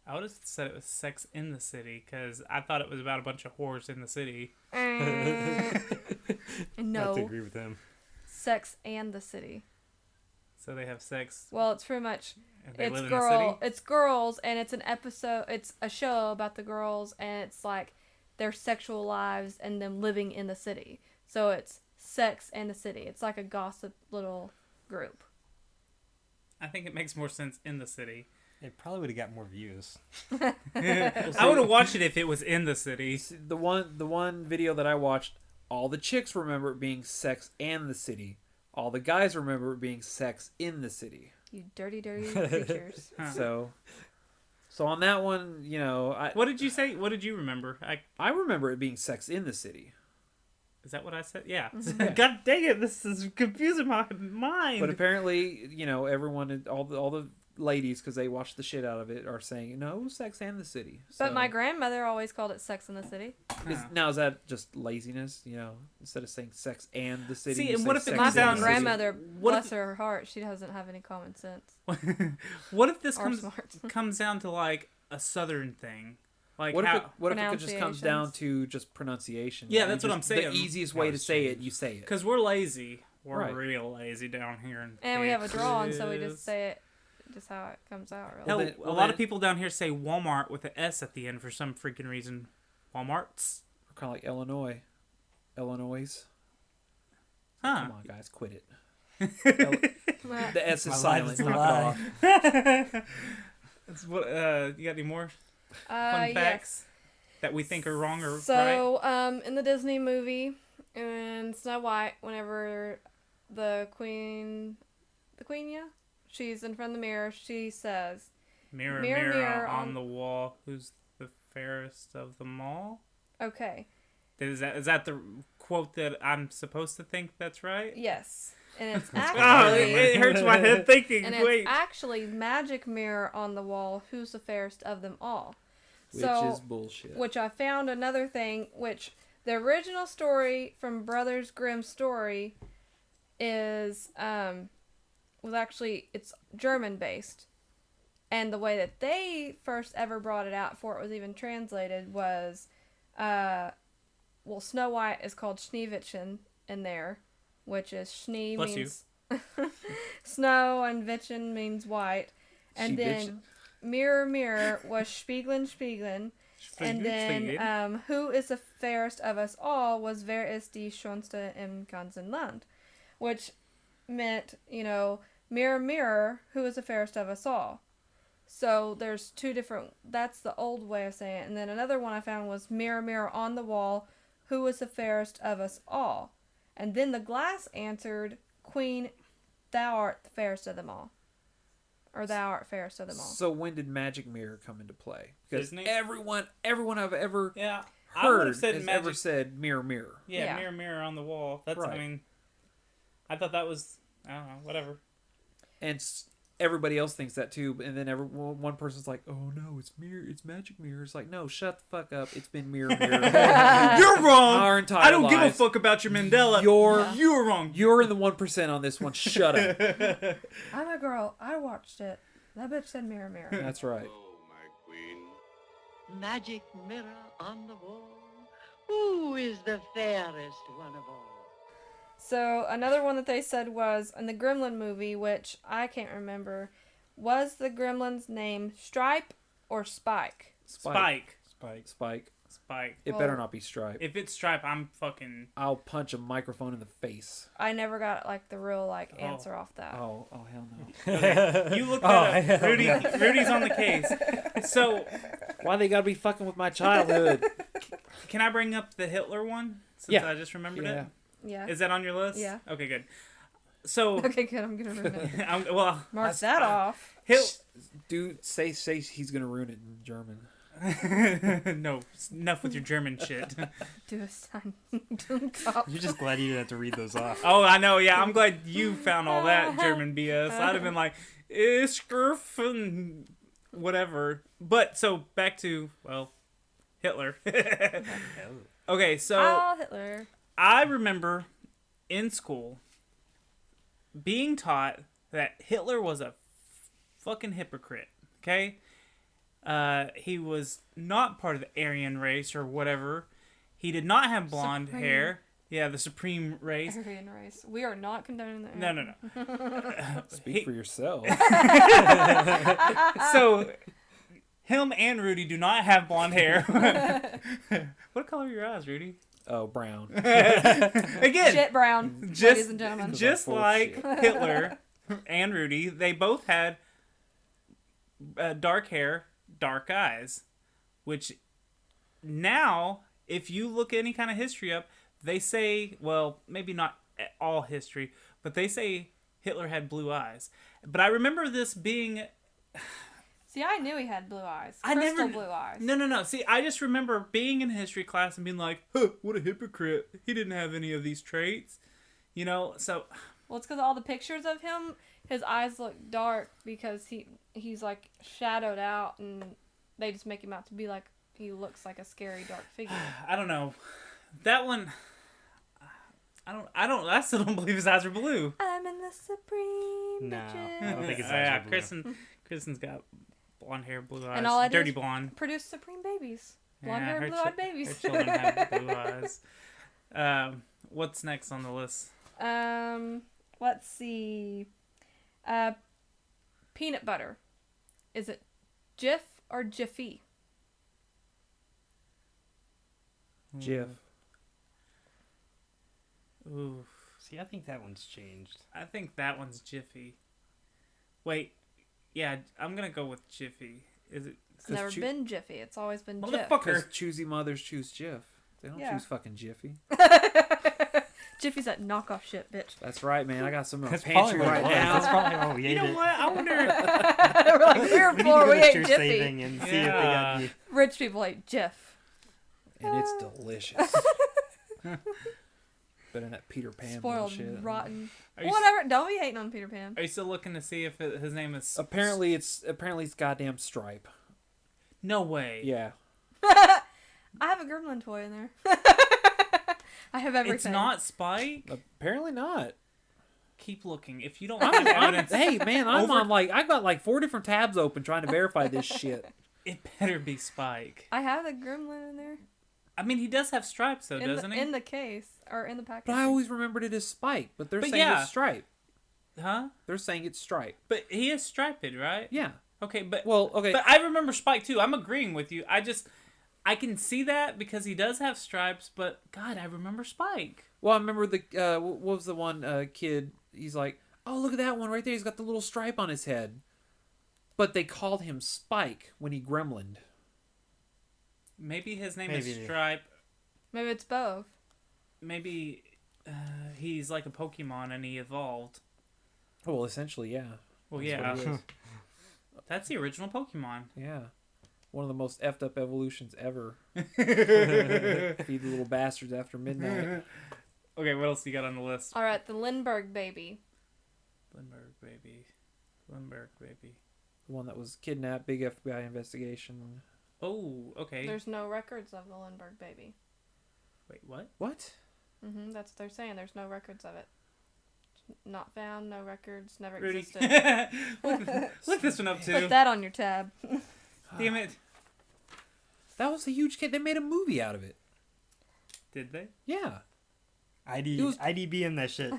I would have said it was Sex in the City because I thought it was about a bunch of whores in the city. No. I have to agree with him. Sex and the City. So they have sex. Well, it's pretty much it's girls, and it's an episode. It's a show about the girls, and it's like their sexual lives and them living in the city. So it's Sex and the City. It's like a gossip little group. I think it makes more sense in the city. It probably would have got more views. I would have watched it if it was in the city. The one video that I watched, all the chicks remember it being Sex and the City. All the guys remember it being Sex in the City. You dirty, dirty creatures. So on that one, what did you say? What did you remember? I remember it being Sex in the City. Is that what I said? Yeah. God dang it! This is confusing my mind. But apparently, everyone, all the ladies, because they watch the shit out of it, are saying, no, it was Sex and the City. But So- my grandmother always called it Sex in the City. Now, is that just laziness? You know, instead of saying Sex and the City. See, you and say what if it Sex comes and the down- City? Grandmother, What bless if- her heart, she doesn't have any common sense. What if this Or comes smart. comes down to like a Southern thing? Like What if how, it just comes down to just pronunciation? Yeah, You that's what just- I'm saying. The easiest way to say it, you say it. Because we're lazy. We're Right. real lazy down here in And we have a draw, and so we Texas. just say it just how it comes out, really. Hell, a lot of people down here say Walmart with an S at the end for some freaking reason. Walmarts. Kind of like Illinois. Illinois. Huh. Come on, guys, quit it. The S is My silent. life is a Knock lie. it off. That's what. You got any more yes. fun facts that we think are wrong or right? So, in the Disney movie, in Snow White, whenever the queen, yeah, she's in front of the mirror, she says, Mirror, Mirror, mirror, mirror on on- the wall, who's the fairest of them all? okay, Is that the quote that I'm supposed to think that's right? yes. And it's Oh, actually... it hurts my head thinking. And Wait. it's actually magic mirror on the wall, who's the fairest of them all. Which So, is bullshit. Which I found another thing, which the original story from Brothers Grimm's story is, was actually, it's German based. And the way that they first ever brought it out before it was even translated was, Snow White is called Schneewittchen in there, which is Schnee Bless means snow and Wittchen means white. And then Mirror Mirror was Spiegeln Spiegeln. And then who is the fairest of us all was Wer ist die schönste im ganzen Land, which meant, Mirror Mirror, who is the fairest of us all. So there's two different, that's the old way of saying it. And then another one I found was Mirror Mirror on the wall, who is the fairest of us all. And then the glass answered, Queen, thou art the fairest of them all. Or thou art fairest of them all. So when did Magic Mirror come into play? Because Disney? everyone I've ever I would heard have said has magic. ever said Mirror Mirror. Yeah, mirror, mirror on the wall. That's, Right. I mean, I thought that was, I don't know, whatever. And everybody else thinks that too. And then one person's like, "Oh no, it's Magic Mirror." It's like, no, shut the fuck up. It's been Mirror Mirror. You're wrong. Our entire I don't give a lives. fuck about your Mandela. You're wrong. You're in the 1% on this one. Shut up. I'm a girl. I watched it. That bitch said Mirror Mirror. That's right. Magic mirror on the wall, who is the fairest one of all? So another one that they said was in the Gremlin movie, which I can't remember, was the Gremlin's name Stripe or Spike? Spike. Spike. It better not be Stripe. If it's Stripe, I'm fucking... I'll punch a microphone in the face. I never got the real answer off that. Oh hell no. Okay. You look that up. Rudy's on the case. So why they gotta be fucking with my childhood? Can I bring up the Hitler one? Since I just remembered it. Yeah. Is that on your list? Yeah. Okay, good. So okay, good. I'm gonna ruin it. Mark I- that off. Dude, say he's gonna ruin it in German. No, enough with your German shit. Do a sign. You're just glad you didn't have to read those off. Oh, I know. Yeah, I'm glad you found all that German BS. I'd have been like, and whatever. But so back to Hitler. Okay, so Oh, Hitler. I remember in school being taught that Hitler was a fucking hypocrite. Okay. He was not part of the Aryan race or whatever. He did not have blonde Supreme. hair. Yeah, the supreme race. Aryan race. We are not condoning that. No. Speak for yourself. So, him and Rudy do not have blonde hair. What color are your eyes, Rudy? Oh, brown. Again, Shit brown, ladies and gentlemen. Just like Hitler and Rudy, they both had dark hair, dark eyes, which now, if you look any kind of history up, they say, well, maybe not all history, but they say Hitler had blue eyes. But I remember this being... See, I knew he had blue eyes. I Crystal never... blue eyes. No. See, I just remember being in history class and being like, huh, what a hypocrite. He didn't have any of these traits. So... Well, it's because all the pictures of him his eyes look dark because he's like shadowed out, and they just make him out to be like he looks like a scary dark figure. I don't know. That one. I still don't believe his eyes are blue. I'm in the supreme. No, bitches. I don't think his eyes Yeah, are blue. Kristen's got blonde hair, blue eyes, And all I do dirty is blonde. produce supreme babies. Blonde Yeah, hair, her blue-eyed babies. Her children have blue eyes. What's next on the list? Let's see. Peanut butter. Is it Jif or Jiffy? Jif. Ooh. See, I think that one's changed. I think that one's Jiffy. Wait. Yeah, I'm gonna go with Jiffy. Is it? It's never been Jiffy. It's always been Jif. Motherfucker. Choosy mothers choose Jif. They don't choose fucking Jiffy. Jiffy's that knockoff shit, bitch. That's right, man. I got some in my That's pantry probably what right it was. now. That's probably what we You ate know it. what? I wonder. We're like, we're poor. We ate Jiffy. Saving and see if they got any. Rich people ate Jif. And it's delicious. Better than that Peter Pan Spoiled, bullshit. rotten. Are you Whatever. Don't be hating on Peter Pan. Are you still looking to see if his name is? Apparently it's goddamn Stripe. No way. Yeah. I have a gremlin toy in there. I have everything. It's not Spike. Apparently not. Keep looking. If you don't have evidence, hey man, I've got like 4 different tabs open trying to verify this shit. It better be Spike. I have the gremlin in there. I mean, he does have stripes though, doesn't he? In the case or in the package. But I always remembered it as Spike. But they're saying yeah. it's Stripe. Huh? They're saying it's Stripe. But he is striped, right? Yeah. Okay, but okay. But I remember Spike too. I'm agreeing with you. I can see that because he does have stripes. But God, I remember Spike. Well, I remember what was the one kid? He's like, oh, look at that one right there. He's got the little stripe on his head. But they called him Spike when he gremlined. Maybe his name is Stripe. Maybe it's both. Maybe he's like a Pokemon and he evolved. Well, essentially, yeah. Well, That's yeah. That's the original Pokemon. Yeah. One of the most effed up evolutions ever. Feed the little bastards after midnight. Okay, what else you got on the list? All right, the Lindbergh baby. Lindbergh baby. The one that was kidnapped, big FBI investigation. Oh, okay. There's no records of the Lindbergh baby. Wait, what? What? That's what they're saying. There's no records of it. Not found, no records, never Rudy. existed. Look this one up too. Put that on your tab. Damn it. That was a huge kid. They made a movie out of it. Did they? Yeah. IDB in that shit.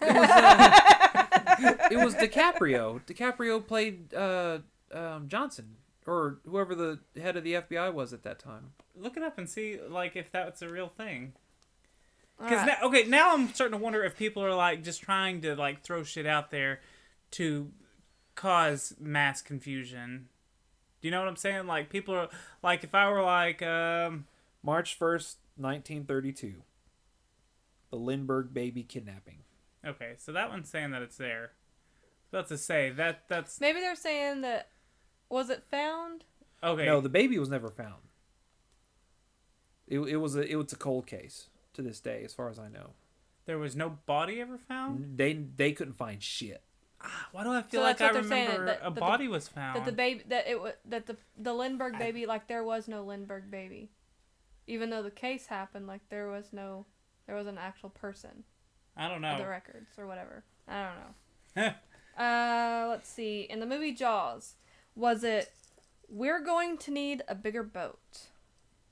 It was DiCaprio. DiCaprio played Johnson, or whoever the head of the FBI was at that time. Look it up and see like if that's a real thing. Because now I'm starting to wonder if people are like just trying to like throw shit out there to cause mass confusion. Do you know what I'm saying? Like people are like, if I were like March 1st, 1932, the Lindbergh baby kidnapping. Okay, so that one's saying that it's there. That's to say that's Maybe they're saying that. Was it found? Okay. No, the baby was never found. It was a cold case to this day, as far as I know. There was no body ever found? They couldn't find shit. Why do I feel like I remember a body was found? That the baby the Lindbergh baby, like there was no Lindbergh baby. Even though the case happened, like there was an actual person. I don't know. The records or whatever. I don't know. Let's see. In the movie Jaws, was it we're going to need a bigger boat,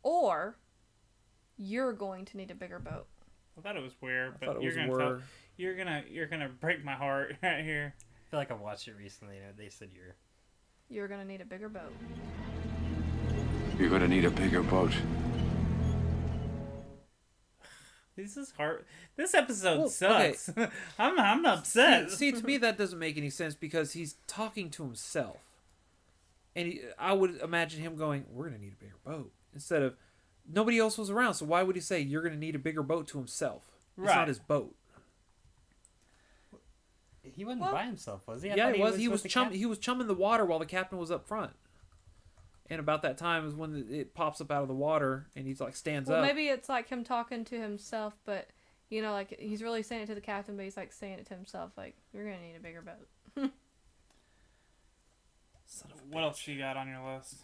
or you're going to need a bigger boat? I thought it was weird, but you're gonna break my heart right here. I feel like I watched it recently and they said you're gonna need a bigger boat. You're gonna need a bigger boat. This is hard. This episode sucks. Okay. I'm upset. See, to me that doesn't make any sense because he's talking to himself, and I would imagine him going, "We're gonna need a bigger boat," instead of nobody else was around. So why would he say you're gonna need a bigger boat to himself? It's not his boat. He wasn't by himself, was he? Yeah, he was. He was chumming the water while the captain was up front. And about that time is when it pops up out of the water, and he's like stands up. Well, maybe it's like him talking to himself, but like he's really saying it to the captain, but he's like saying it to himself, like you're gonna need a bigger boat. What else you got on your list?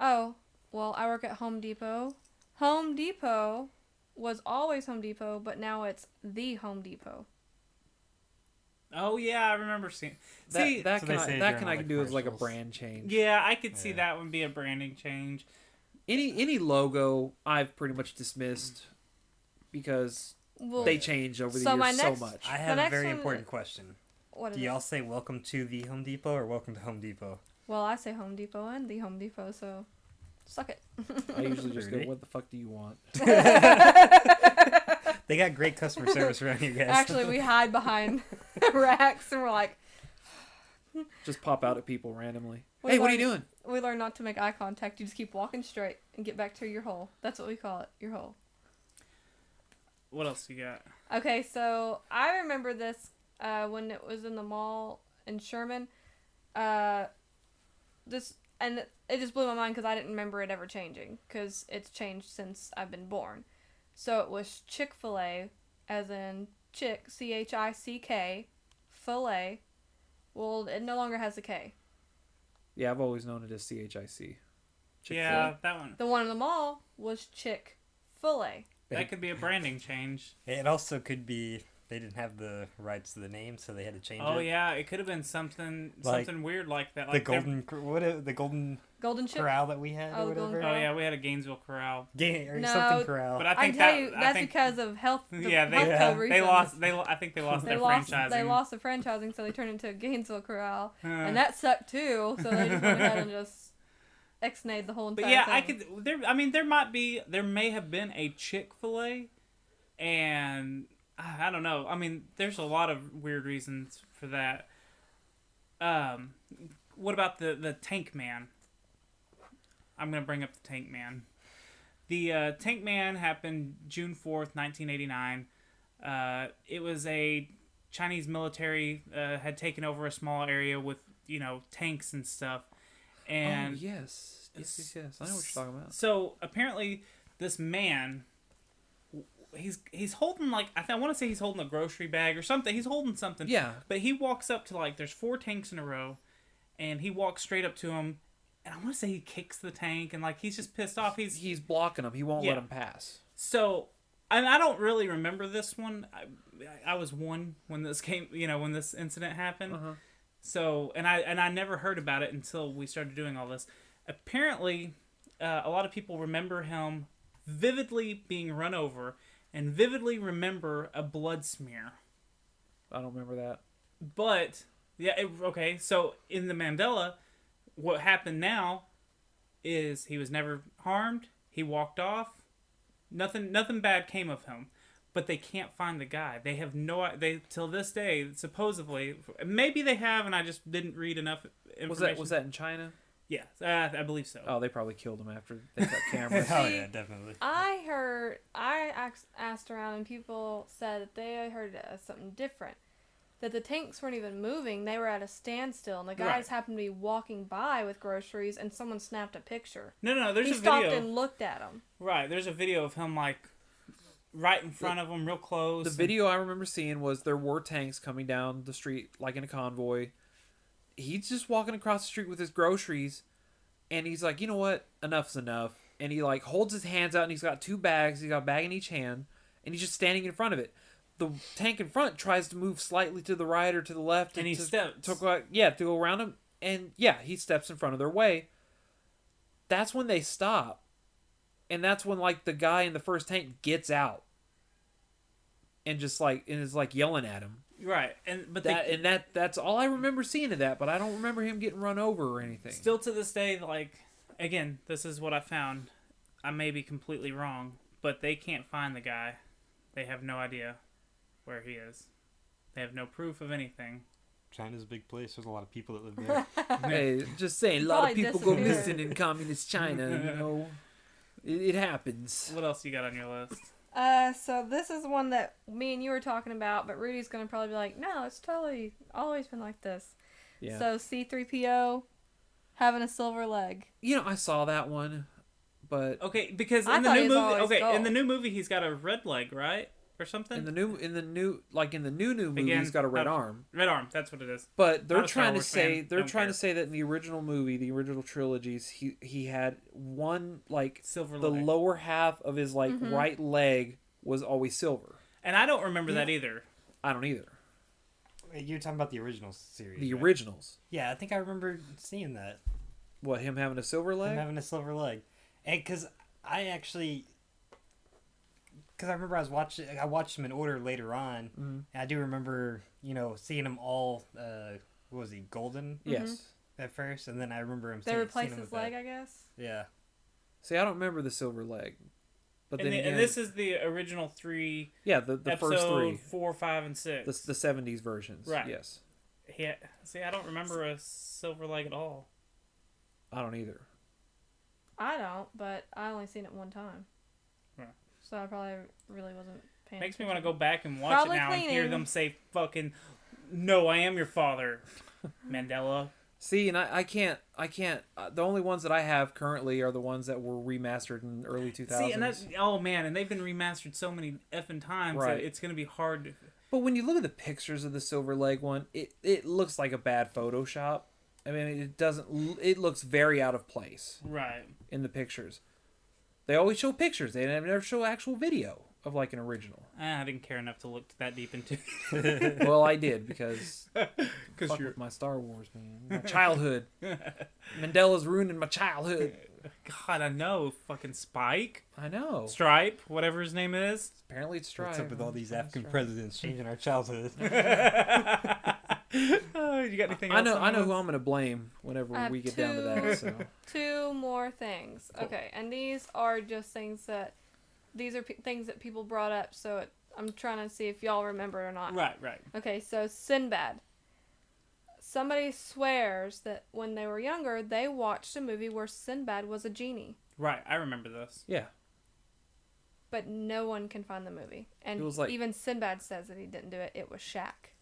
Oh, well, I work at Home Depot. Home Depot was always Home Depot, but now it's the Home Depot. Oh yeah, I remember seeing. That can I can do as like a brand change. Yeah, I could see that one be a branding change. Any logo I've pretty much dismissed because they change over the years so much. I have a very important question. What is Do y'all it? say welcome to the Home Depot or welcome to Home Depot? Well, I say Home Depot and the Home Depot, so suck it. I usually just go, what the fuck do you want? They got great customer service around here, guys. Actually, we hide behind racks and we're like... Just pop out at people randomly. We Hey, what are learn- you doing? We learn not to make eye contact. You just keep walking straight and get back to your hole. That's what we call it, your hole. What else you got? Okay, so I remember this when it was in the mall in Sherman. It just blew my mind because I didn't remember it ever changing because it's changed since I've been born. So it was Chick-fil-A, as in chick, C-H-I-C-K, filet. Well, it no longer has a K. Yeah, I've always known it as CHIC. Yeah, that one. The one in the mall was Chick-fil-A. That could be a branding change. It also could be they didn't have the rights to the name, so they had to change it. Oh yeah, it could have been something weird like that. Like the golden chip? corral that we had, or whatever. Oh yeah, we had a Gainesville Corral. Something corral. But I think that's because of health. Health code reasons. I think they lost their franchising. They lost the franchising, so they turned into a Gainesville Corral, and that sucked too. So they just went ahead and just ex-nayed the whole entire thing. I could. There may have been a Chick-fil-A, and I don't know. I mean, there's a lot of weird reasons for that. What about the Tank Man? I'm gonna bring up the Tank Man. The Tank Man happened June 4th, 1989. It was a Chinese military had taken over a small area with tanks and stuff. And yes. I know what you're talking about. So apparently, this man, he's holding I want to say he's holding a grocery bag or something. He's holding something. Yeah. But he walks up to there's 4 tanks in a row, and he walks straight up to him, and I want to say he kicks the tank, and he's just pissed off. He's blocking him. He won't let him pass. So, and I don't really remember this one. I was 1 when this when this incident happened. Uh-huh. So, and I never heard about it until we started doing all this. Apparently, a lot of people remember him vividly being run over and vividly remember a blood smear. I don't remember that. But, okay, so in the Mandela, what happened now is he was never harmed. He walked off. Nothing bad came of him. But they can't find the guy. They have till this day, supposedly, maybe they have, and I just didn't read enough information. Was that in China? Yeah, I believe so. Oh, they probably killed him after they got cameras. Oh yeah, definitely. I asked around, and people said that they heard something different. That the tanks weren't even moving; they were at a standstill, and the guys happened to be walking by with groceries, and someone snapped a picture. No, there's a video. He stopped and looked at them. Right, there's a video of him right in front of them, real close. The video I remember seeing was there were tanks coming down the street in a convoy. He's just walking across the street with his groceries, and he's like, you know what? Enough's enough. And he holds his hands out, and he's got 2 bags. He's got a bag in each hand, and he's just standing in front of it. The tank in front tries to move slightly to the right or to the left, and he steps. To go around him, and he steps in front of their way. That's when they stop. And that's when the guy in the first tank gets out and just is yelling at him. Right. That's all I remember seeing of that, but I don't remember him getting run over or anything. Still to this day, again, this is what I found. I may be completely wrong, but they can't find the guy. They have no idea where he is. They have no proof of anything. China's a big place. There's a lot of people that live there. Hey, just saying, a lot of people go missing in communist China, It happens. What else you got on your list? So this is one that me and you were talking about, but Rudy's gonna probably be like, no, it's totally always been like this. Yeah. So C-3PO having a silver leg. I saw that one, but okay, because in the new movie, in the new movie, he's got a red leg, right? or something. In the new movie, Again, he's got a red arm. Red arm, that's what it is. But they're Not a Star trying to Wars say fan, don't care. that in the original movie, the original trilogies, he had one silver the leg. lower half of his Mhm. right leg was always silver. And I don't remember that either. I don't either. You're talking about the original series. The right? originals. Yeah, I think I remember seeing that. What, him having a silver leg? Him having a silver leg, and because I remember I watched them in order later on. Mhm. And I do remember, seeing them all. What was he, golden? Yes. At first, and then I remember him. They replaced his leg, I guess. Yeah. See, I don't remember the silver leg. But And, then again, and this is the original 3. Yeah, the first 3. 4, 5, and 6. The 70s versions. Right. Yes. Yeah. See, I don't remember a silver leg at all. I don't either. I don't, but I only seen it one time. Right. So I probably really wasn't paying Makes me attention. want to go back and watch Probably it now and hear cleaning. them say fucking, "No, I am your father," Mandela. See, and I can't. The only ones that I have currently are the ones that were remastered in early 2000s. See, and that's and they've been remastered so many effing times Right. that it's gonna be hard to. But when you look at the pictures of the silver leg one, it looks like a bad Photoshop. I mean, it doesn't. It looks very out of place. Right. In the pictures, they always show pictures. They never show actual video of like an original. I didn't care enough to look that deep into it. Well, I did because fuck you're with my Star Wars, man. My childhood. Mandela's ruining my childhood. God, I know. Fucking Spike. I know. Stripe, whatever his name is. Apparently it's Stripe. What's up with all these African presidents changing our childhood? You got anything else? I know who I'm going to blame whenever I have we get down to that. So. 2 more things. Okay, and these are just things that things that people brought up. So I'm trying to see if y'all remember or not. Right. Okay, so Sinbad. Somebody swears that when they were younger, they watched a movie where Sinbad was a genie. Right, I remember this. Yeah. But no one can find the movie. And It was like- even Sinbad says that he didn't do it. It was Shaq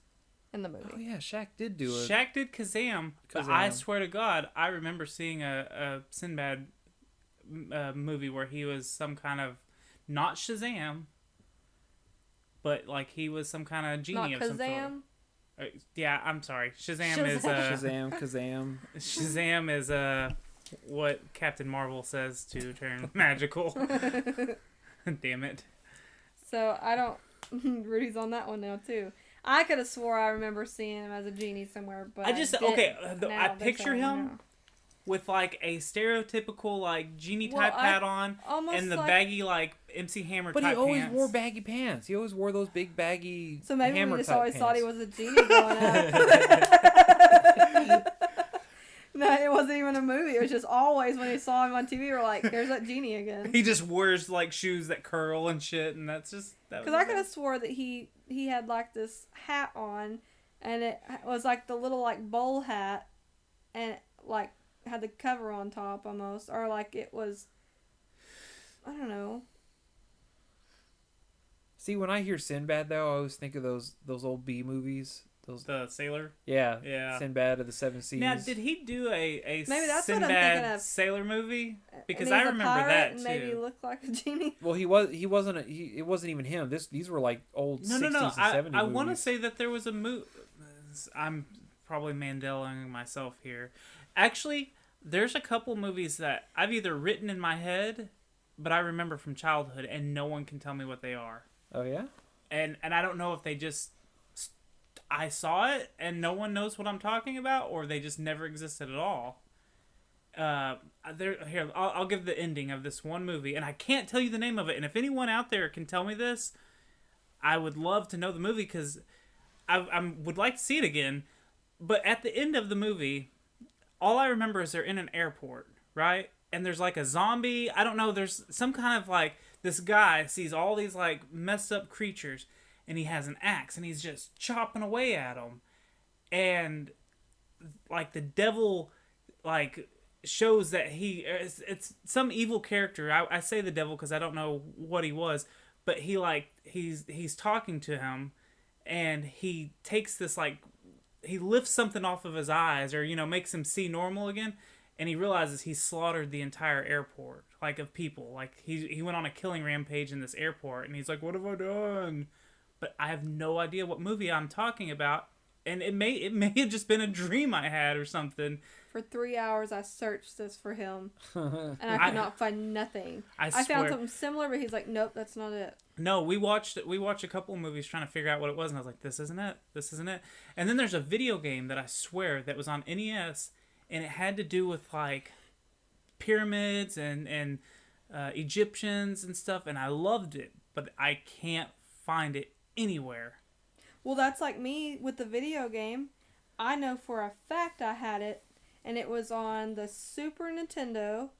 in the movie. Oh yeah, Shaq did do it. Shaq did Kazam, but I swear to God, I remember seeing a Sinbad movie where he was some kind of, not Shazam, but like he was some kind of genie Not of some sort. Kazam? Yeah, I'm sorry. Shazam is Shazam, Kazam. Shazam is what Captain Marvel says to turn magical. Damn it. So I don't. Rudy's on that one now too. I could have swore I remember seeing him as a genie somewhere, but I just didn't. I Now they're picture saying him no. with like a stereotypical like genie Well, type I hat on almost and the like- baggy like MC Hammer But type he always pants. wore baggy pants. He always wore those big baggy. So maybe hammer we just type always thought he pants. was a genie growing up. No, it wasn't even a movie. It was just always when we saw him on TV, we were like, "There's that genie again." He just wears like shoes that curl and shit, and that's just that. Because I could have swore that he had like this hat on, and it was like the little like bowl hat, and it, like had the cover on top almost, or like it was. I don't know. See, when I hear Sinbad though, I always think of those old B movies. The sailor. Yeah. Sinbad of the Seven Seas. Now, did he do a Maybe that's what I'm Sinbad thinking of. sailor movie? Because And I he's a remember pirate that and too. maybe looked like a genie. Well, it wasn't even him. These were like old 60s No. and 70s I want to movies. say that there was a movie. I'm probably Mandelaing myself here. Actually, there's a couple movies that I've either written in my head, but I remember from childhood, and no one can tell me what they are. Oh yeah. And I don't know if they just I saw it and no one knows what I'm talking about, or they just never existed at all. I'll give the ending of this one movie, and I can't tell you the name of it. And if anyone out there can tell me this, I would love to know the movie because I would like to see it again. But at the end of the movie, all I remember is they're in an airport, right? And there's like a zombie. I don't know. There's some kind of like this guy sees all these like messed up creatures, and he has an axe, and he's just chopping away at them. And like the devil like shows that it's some evil character. I say the devil because I don't know what he was, but he's talking to him, and he takes this like he lifts something off of his eyes, or makes him see normal again, and he realizes he slaughtered the entire airport. like of people. Like he went on a killing rampage in this airport, and he's like, "What have I done?" But I have no idea what movie I'm talking about, and it may have just been a dream I had or something. For 3 hours, I searched this for him, and I could not find nothing. I found swear. something similar, but he's like, "Nope, that's not it." No, we watched a couple of movies trying to figure out what it was, and I was like, "This isn't it. This isn't it." And then there's a video game that I swear that was on NES, and it had to do with like pyramids and Egyptians and stuff, and I loved it, but I can't find it anywhere. Well, that's like me with the video game. I know for a fact I had it, and it was on the Super Nintendo,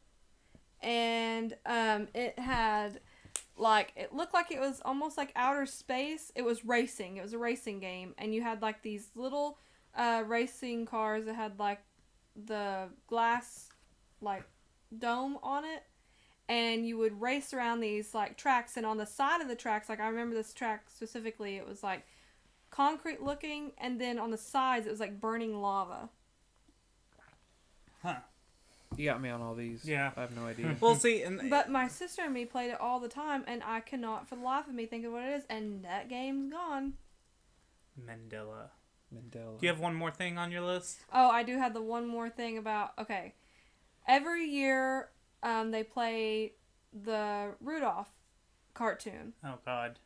and it had, like, it looked like it was almost like outer space. It was racing. It was a racing game, and you had, like, these little racing cars that had, like, the glass, like, dome on it, and you would race around these, like, tracks, and on the side of the tracks, like, I remember this track specifically, it was, like, concrete looking, and then on the sides, it was, like, burning lava. Huh. You got me on all these. Yeah. I have no idea. Well, see, But my sister and me played it all the time, and I cannot for the life of me think of what it is, and that game's gone. Mandela. Do you have one more thing on your list? Oh, I do have the one more thing about, okay. Every year, they play the Rudolph cartoon. Oh, God.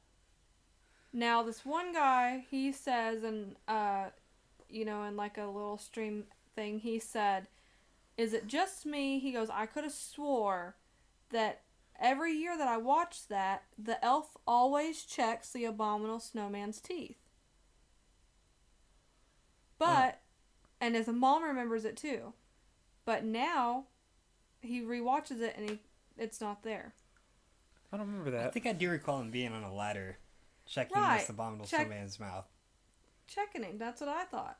Now, this one guy, he says, and, in like a little stream thing, he said, "Is it just me?" He goes, "I could have swore that every year that I watched that, the elf always checks the abominable snowman's teeth." But, and his mom remembers it too. But now, he rewatches it and it's not there. I don't remember that. I think I do recall him being on a ladder, checking this abominable snowman's mouth. Checking him, that's what I thought.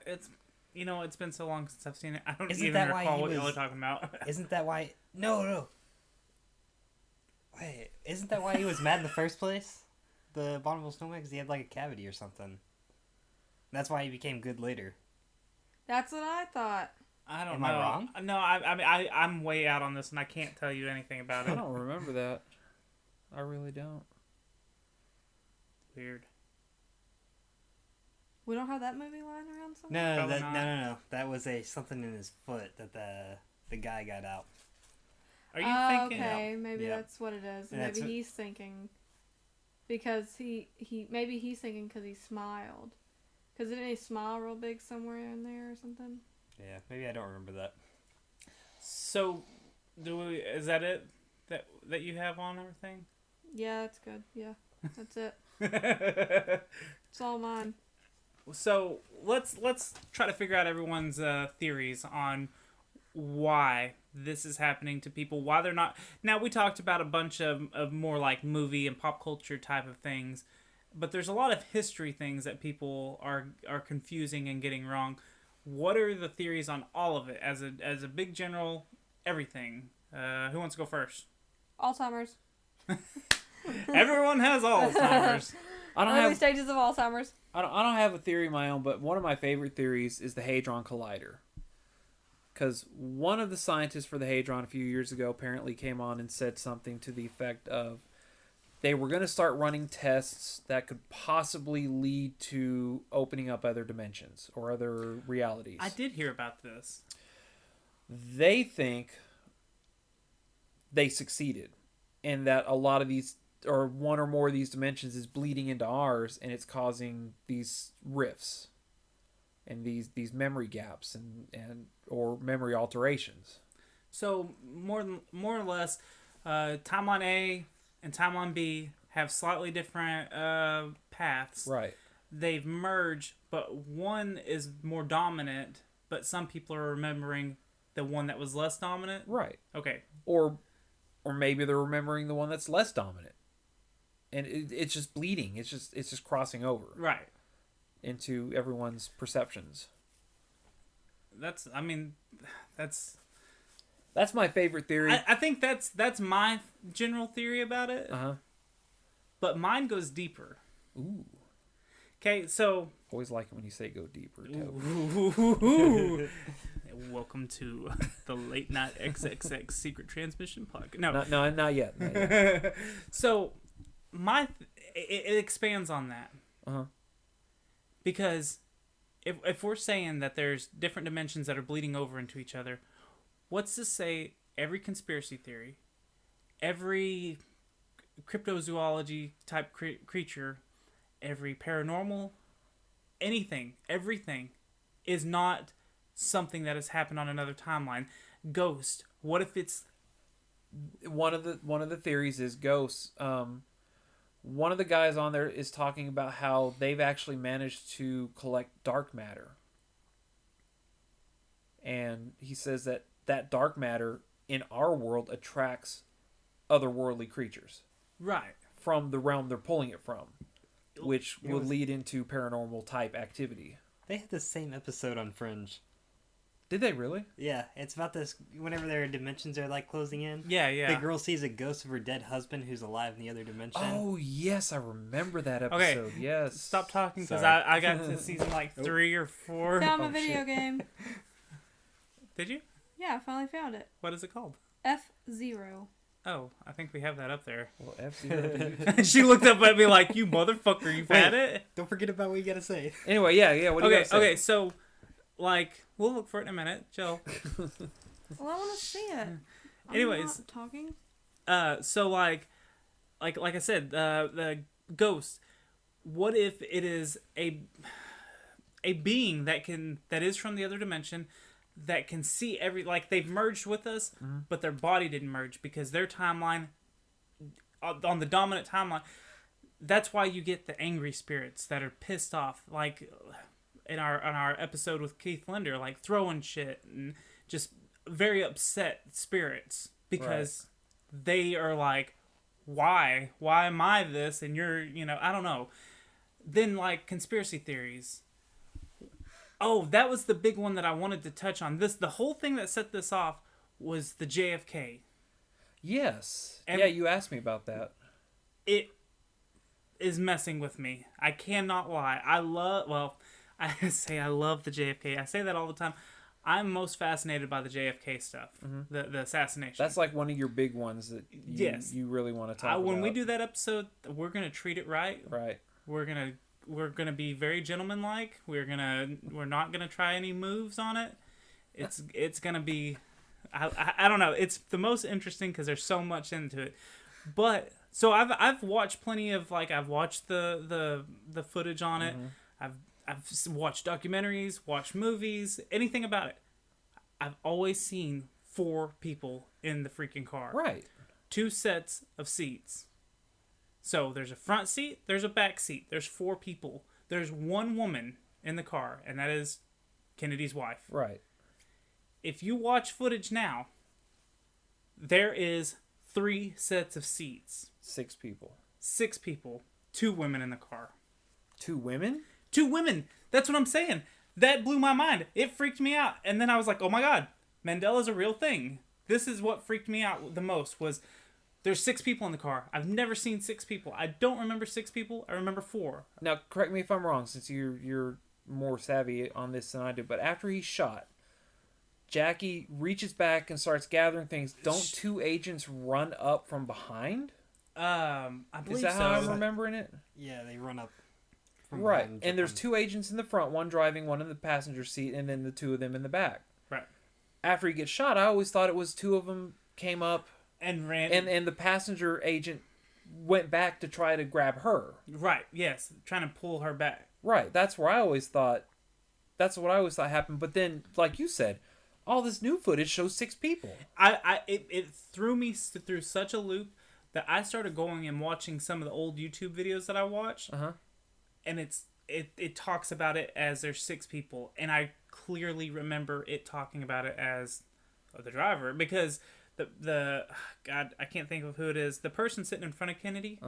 It's been so long since I've seen it. I don't Isn't even that recall why what he y'all are was- talking about. Isn't that why... No. Wait, isn't that why he was mad in the first place? The abominable snowman? Because he had like a cavity or something. That's why he became good later. That's what I thought. I don't Am know. I wrong? No, I'm way out on this, and I can't tell you anything about it. I don't remember that. I really don't. Weird. We don't have that movie lying around somewhere? No. That was something in his foot that the guy got out. Are you thinking? Okay, maybe Yeah. that's what it is. And Maybe that's he's thinking because maybe he's thinking because he smiled. Because didn't he smile real big somewhere in there or something? Yeah, maybe I don't remember that. So, is that it? That you have on everything? Yeah, that's good. Yeah, that's it. It's all mine. So let's try to figure out everyone's theories on why this is happening to people. Why they're not. Now we talked about a bunch of more like movie and pop culture type of things, but there's a lot of history things that people are confusing and getting wrong. What are the theories on all of it as a big general everything? Who wants to go first? Alzheimer's. Everyone has Alzheimer's. Early stages of Alzheimer's. I don't have a theory of my own, but one of my favorite theories is the Hadron Collider. Because one of the scientists for the Hadron a few years ago apparently came on and said something to the effect of they were going to start running tests that could possibly lead to opening up other dimensions or other realities. I did hear about this. They think they succeeded and that a lot of these, or one or more of these dimensions is bleeding into ours and it's causing these rifts and these memory gaps and or memory alterations. So more or less, timeline A and timeline B have slightly different paths. Right. They've merged, but one is more dominant, but some people are remembering the one that was less dominant. Right. Okay. Or maybe they're remembering the one that's less dominant. And it's just bleeding. It's just crossing over. Right. Into everyone's perceptions. That's my favorite theory. I think that's my general theory about it. Uh-huh. But mine goes deeper. Ooh. Okay, so always like it when you say go deeper, Toby. Welcome to the Late Night XXX Secret Transmission podcast. No, not yet. Not yet. So, it expands on that. Because if we're saying that there's different dimensions that are bleeding over into each other, what's to say every conspiracy theory, every cryptozoology type creature, every paranormal, everything is not something that has happened on another timeline? Ghost. What if it's one of the theories is ghosts. One of the guys on there is talking about how they've actually managed to collect dark matter, and he says that dark matter in our world attracts otherworldly creatures, right, from the realm they're pulling it from, which will lead into paranormal type activity. They had the same episode on Fringe. Did they really? Yeah, it's about this. Whenever their dimensions are like closing in. Yeah. The girl sees a ghost of her dead husband who's alive in the other dimension. Oh yes, I remember that episode. Okay, yes. Stop talking because I got to season like 3 or 4. Found a video game. Did you? Yeah, I finally found it. What is it called? F-Zero. Oh, I think we have that up there. Well, F-Zero. She looked up at me like, "You motherfucker, you've had it." Don't forget about what you gotta say. Anyway, yeah. What do you gotta say? Okay, so. Like, we'll look for it in a minute, Jill. Well, I want to see it. Anyways, not talking. So like I said, the ghost. What if it is a being that is from the other dimension, that can see they've merged with us, but their body didn't merge because their timeline, on the dominant timeline. That's why you get the angry spirits that are pissed off, like. In our episode with Keith Linder, like throwing shit and just very upset spirits because they are like, why am I this and you're, I don't know. Then like conspiracy theories. Oh, that was the big one that I wanted to touch on. The whole thing that set this off was the JFK. Yes. Yeah, you asked me about that. It is messing with me. I cannot lie. I say I love the JFK. I say that all the time. I'm most fascinated by the JFK stuff, the assassination. That's like one of your big ones that you really want to talk about. When we do that episode, we're gonna treat it right. Right. We're gonna be very gentlemanlike. We're not gonna try any moves on it. It's gonna be, I don't know. It's the most interesting because there's so much into it. But so I've watched plenty of I've watched the footage on it. I've watched documentaries, watched movies, anything about it. I've always seen 4 people in the freaking car. Right. 2 sets of seats. So there's a front seat, there's a back seat. There's 4 people. There's 1 woman in the car, and that is Kennedy's wife. Right. If you watch footage now, there is 3 sets of seats. 6 people. 6 people. 2 women in the car. 2 women? 2 women. That's what I'm saying. That blew my mind. It freaked me out. And then I was like, oh my God, Mandela's a real thing. This is what freaked me out the most was there's 6 people in the car. I've never seen 6 people. I don't remember 6 people. I remember 4. Now, correct me if I'm wrong, since you're more savvy on this than I do, but after he's shot, Jackie reaches back and starts gathering things. Don't 2 agents run up from behind? I believe Is that how I'm remembering it? Yeah, they run up. Right, and there's 2 agents in the front, one driving, one in the passenger seat, and then the 2 of them in the back. Right. After he gets shot, I always thought it was 2 of them came up and ran, and the passenger agent went back to try to grab her. Right. Yes, trying to pull her back. Right. That's where I always thought. That's what I always thought happened. But then, like you said, all this new footage shows 6 people. It threw me through such a loop that I started going and watching some of the old YouTube videos that I watched. And it talks about it as there's 6 people, and I clearly remember it talking about it as the driver because the God, I can't think of who it is. The person sitting in front of Kennedy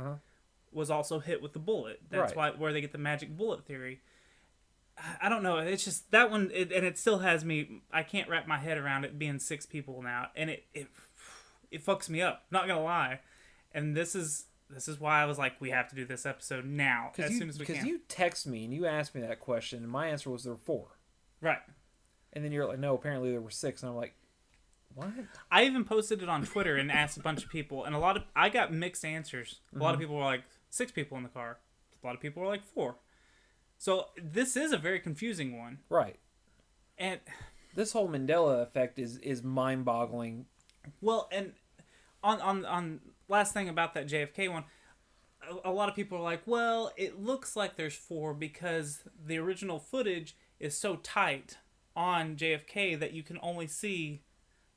was also hit with the bullet. That's where they get the magic bullet theory. I don't know. It's just that one, and it still has me. I can't wrap my head around it being 6 people now, and it fucks me up. Not gonna lie. And this is this is why I was like, we have to do this episode now as soon as we can. Because you text me and you asked me that question, and my answer was there were 4. Right. And then you're like, no, apparently there were 6, and I'm like, what? I even posted it on Twitter and asked a bunch of people, and I got mixed answers. A lot of people were like 6 people in the car. A lot of people were like 4. So this is a very confusing one. Right. And this whole Mandela effect is mind-boggling. Well, and on last thing about that JFK one, a lot of people are like, well, it looks like there's 4 because the original footage is so tight on JFK that you can only see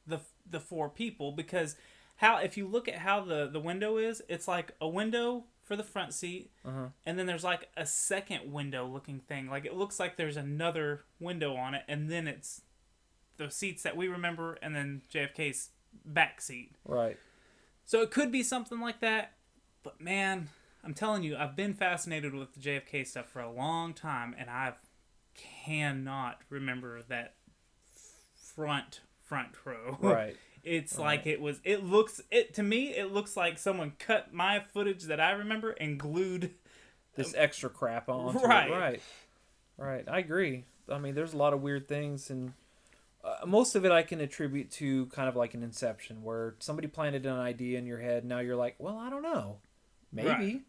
the 4 people, because if you look at how the window is, it's like a window for the front seat, and then there's like a second window looking thing. Like, it looks like there's another window on it, and then it's the seats that we remember, and then JFK's back seat. Right. So it could be something like that, but man, I'm telling you, I've been fascinated with the JFK stuff for a long time, and I cannot remember that front row. Right. It's like to me it looks like someone cut my footage that I remember and glued this extra crap onto right. it. Right. I agree. I mean, there's a lot of weird things, and most of it I can attribute to kind of like an Inception, where somebody planted an idea in your head, and now you're like, well, I don't know. Maybe. Right.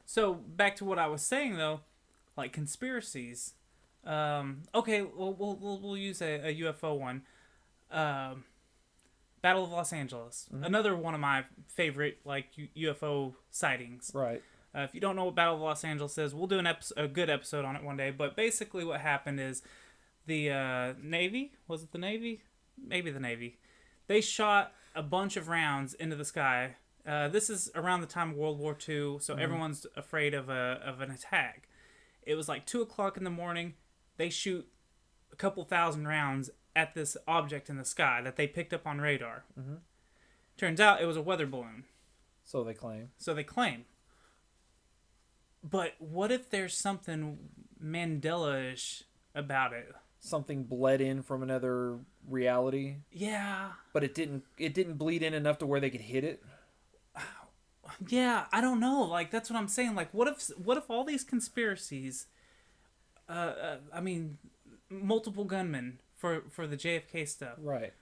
So back to what I was saying though, like conspiracies. Okay, we'll use a UFO one. Battle of Los Angeles, another one of my favorite like UFO sightings. Right. If you don't know what Battle of Los Angeles is, we'll do a good episode on it one day. But basically, what happened is the Navy, was it the Navy? Maybe the Navy. They shot a bunch of rounds into the sky. This is around the time of World War II, so everyone's afraid of an attack. It was like 2:00 in the morning. They shoot a couple thousand rounds at this object in the sky that they picked up on radar. Turns out it was a weather balloon. So they claim. But what if there's something Mandela-ish about it? Something bled in from another reality. Yeah. But it didn't bleed in enough to where they could hit it. Yeah, I don't know. Like, that's what I'm saying. Like, what if all these conspiracies, I mean, multiple gunmen for the JFK stuff. Right.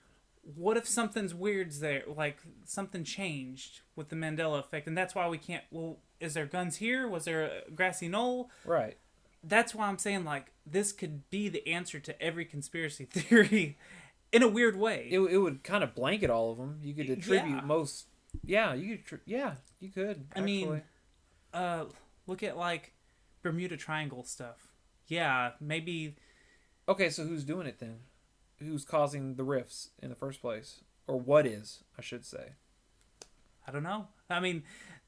What if something's weird's there? Like, something changed with the Mandela effect, and that's why we can't... Well, is there guns here? Was there a grassy knoll? Right. That's why I'm saying, like, this could be the answer to every conspiracy theory in a weird way. It would kind of blanket all of them. You could attribute most... Yeah, you could. You could. I mean, look at, like, Bermuda Triangle stuff. Yeah, maybe... Okay, so who's doing it then? Who's causing the rifts in the first place? Or what is, I should say. I don't know. I mean...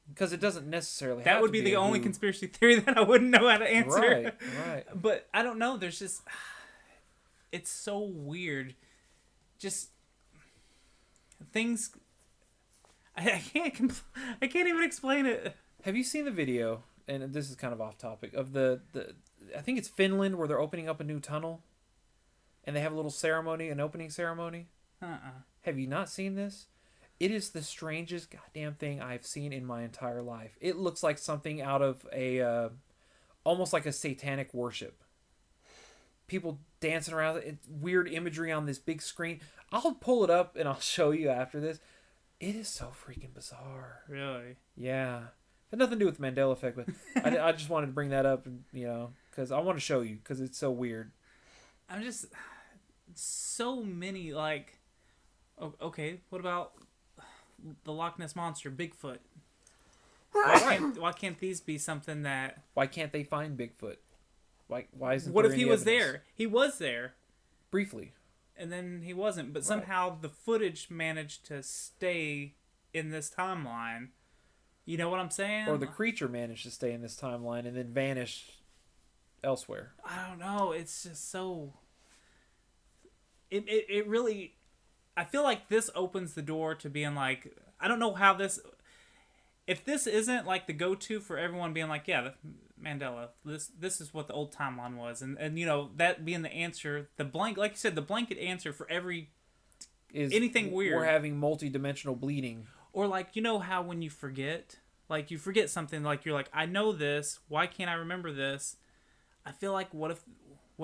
Because it doesn't necessarily that have would to be the a only who. conspiracy theory that I wouldn't know how to answer. Right. But I don't know. There's just... It's so weird. Just... Things... I can't even explain it. Have you seen the video, and this is kind of off topic, of the I think it's Finland, where they're opening up a new tunnel, and they have a little ceremony, an opening ceremony? Have you not seen this? It is the strangest goddamn thing I've seen in my entire life. It looks like something out of a almost like a satanic worship. People dancing around, it's weird imagery on this big screen. I'll pull it up and I'll show you after this. It is so freaking bizarre. Really? Yeah. Had nothing to do with the Mandela Effect, but I just wanted to bring that up, because I want to show you, because it's so weird. I'm just... So many, like... Okay, what about the Loch Ness Monster, Bigfoot? Why can't these be something that... Why can't they find Bigfoot? Why isn't What there if he any was evidence? there? He was there. Briefly. And then he wasn't, but somehow the footage managed to stay in this timeline. You know what I'm saying? Or the creature managed to stay in this timeline and then vanish elsewhere. I don't know. It's just so... It really... I feel like this opens the door to being like... I don't know how this... If this isn't like the go-to for everyone being like, yeah, Mandela, this is what the old timeline was. And that being the answer, the blank... Like you said, the blanket answer for every... Is anything weird. We're having multi-dimensional bleeding. Or like, how when you forget like you forget something, like you're like, I know this, why can't I remember this? I feel like what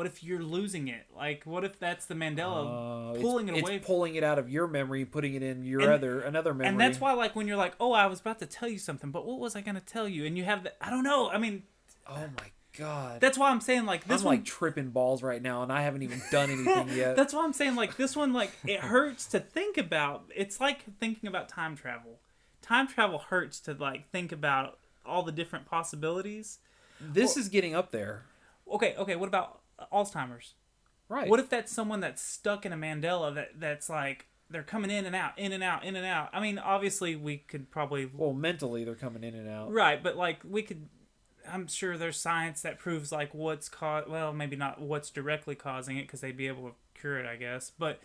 if you're losing it? Like what if that's the Mandela pulling it away? It's pulling it out of your memory, putting it in your another memory. And that's why, like, when you're like, oh, I was about to tell you something, but what was I going to tell you? And you have I don't know. I mean, oh my God. That's why I'm saying, like, this one, like tripping balls right now, and I haven't even done anything yet. That's why I'm saying, like, this one, like, it hurts to think about. It's like thinking about time travel. Time travel hurts to, like, think about all the different possibilities. This is getting up there. Okay, what about Alzheimer's? Right. What if that's someone that's stuck in a Mandela that's like, they're coming in and out, in and out, in and out. I mean, obviously, we could probably... Well, mentally, they're coming in and out. Right, but, like, we could... I'm sure there's science that proves, like, what's well, maybe not what's directly causing it, because they'd be able to cure it, I guess. But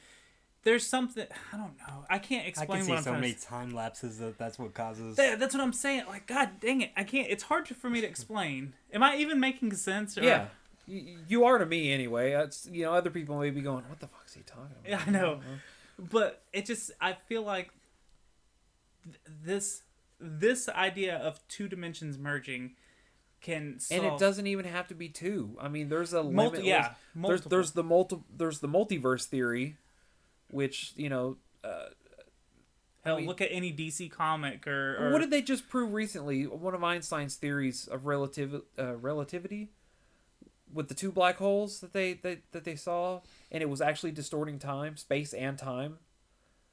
there's something... I don't know. I can't explain what I'm so many time lapses that's what causes... That's what I'm saying. Like, God dang it. I can't... It's hard for me to explain. Am I even making sense? Or... Yeah. You are to me, anyway. That's, other people may be going, what the fuck is he talking about? Yeah, I know. But it just... I feel like this idea of two dimensions merging... can solve. And it doesn't even have to be two. I mean, there's a limit. Multiple. There's the multiverse theory, which hell, look at any DC comic or what did they just prove recently? One of Einstein's theories of relativity, with the two black holes that they saw, and it was actually distorting time, space and time.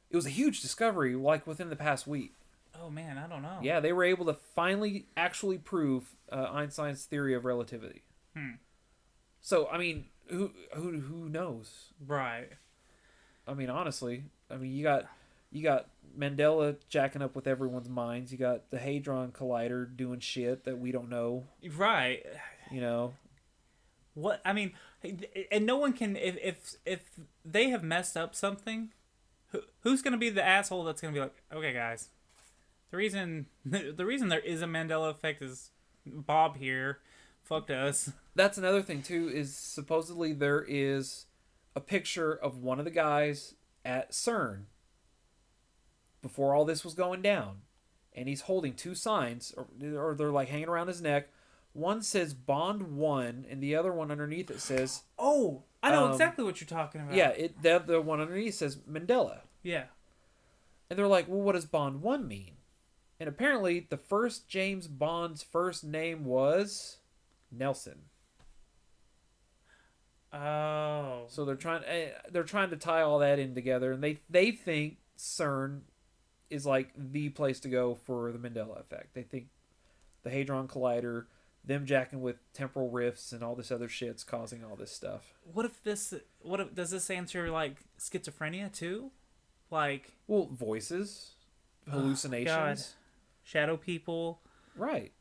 It was a huge discovery, like within the past week. Oh man, I don't know. Yeah, they were able to finally actually prove Einstein's theory of relativity. So I mean, who knows? Right. I mean, honestly, you got Mandela jacking up with everyone's minds. You got the Hadron Collider doing shit that we don't know. Right. What I mean, and no one can if they have messed up something, who's gonna be the asshole that's gonna be like, okay, guys. The reason there is a Mandela effect is Bob here fucked us. That's another thing too, is supposedly there is a picture of one of the guys at CERN before all this was going down, and he's holding two signs, or they're like hanging around his neck. One says Bond 1, and the other one underneath it says... Oh, I know exactly what you're talking about. Yeah, the one underneath says Mandela. Yeah. And they're like, well, what does Bond 1 mean? And apparently, the first James Bond's first name was Nelson. Oh. So they're trying to tie all that in together, and they think CERN is like the place to go for the Mandela effect. They think the Hadron Collider, them jacking with temporal rifts and all this other shit's causing all this stuff. What if does this answer like schizophrenia too? Like, well, voices, hallucinations. God. Shadow people, right?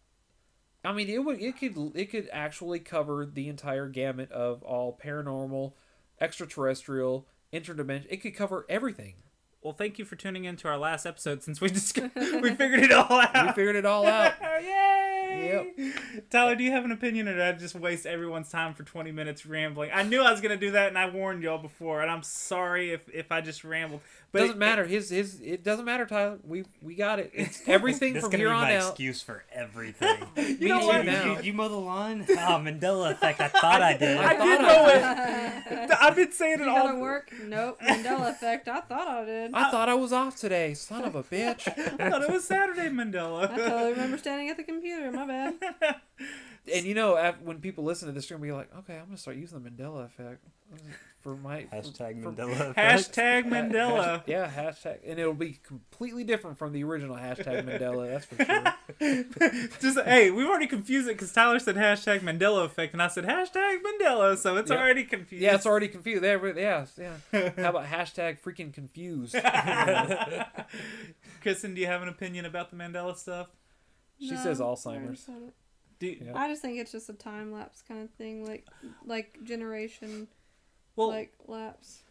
I mean, it could actually cover the entire gamut of all paranormal, extraterrestrial, interdimensional. It could cover everything. Well, thank you for tuning in to our last episode since we figured it all out. We figured it all out. Yay! Yep. Tyler, do you have an opinion, or did I just waste everyone's time for 20 minutes rambling? I knew I was going to do that, and I warned y'all before, and I'm sorry if I just rambled. But doesn't matter. It doesn't matter, Tyler. We got it. It's everything from here on out. This is my excuse for everything. You know what? You mow the lawn? Oh, Mandela effect. I thought I did. I did know it. I've been saying it all. Did it work? Nope. Mandela effect. I thought I did. I thought I was off today. Son of a bitch. I thought it was Saturday, Mandela. I totally remember standing at the computer. My bad. And when people listen to this, they're going to be like, okay, I'm going to start using the Mandela effect for my... Mandela effect. Hashtag Mandela. Yeah, hashtag. And it'll be completely different from the original hashtag Mandela, that's for sure. Hey, we've already confused it because Tyler said hashtag Mandela effect, and I said hashtag Mandela, so it's already confused. Yeah, it's already confused. Yeah. How about hashtag freaking confused? Kristen, do you have an opinion about the Mandela stuff? She says Alzheimer's. I just think it's just a time lapse kind of thing, like generation, lapse.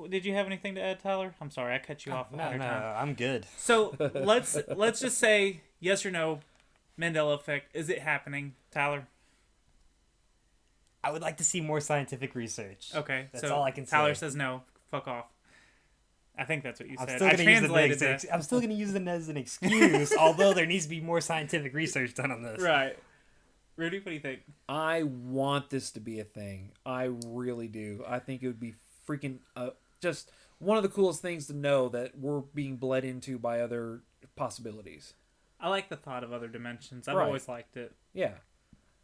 Did you have anything to add, Tyler? I'm sorry, I cut you off. No, I'm good. So let's just say yes or no, Mandela effect. Is it happening, Tyler? I would like to see more scientific research. Okay, that's all I can say. Tyler says no. Fuck off. I think that's what you I'm said. still I gonna use it translated as it. I'm still going to use it as an excuse, although there needs to be more scientific research done on this. Right. Rudy, what do you think? I want this to be a thing. I really do. I think it would be freaking just one of the coolest things to know that we're being bled into by other possibilities. I like the thought of other dimensions. I've Right. always liked it. Yeah.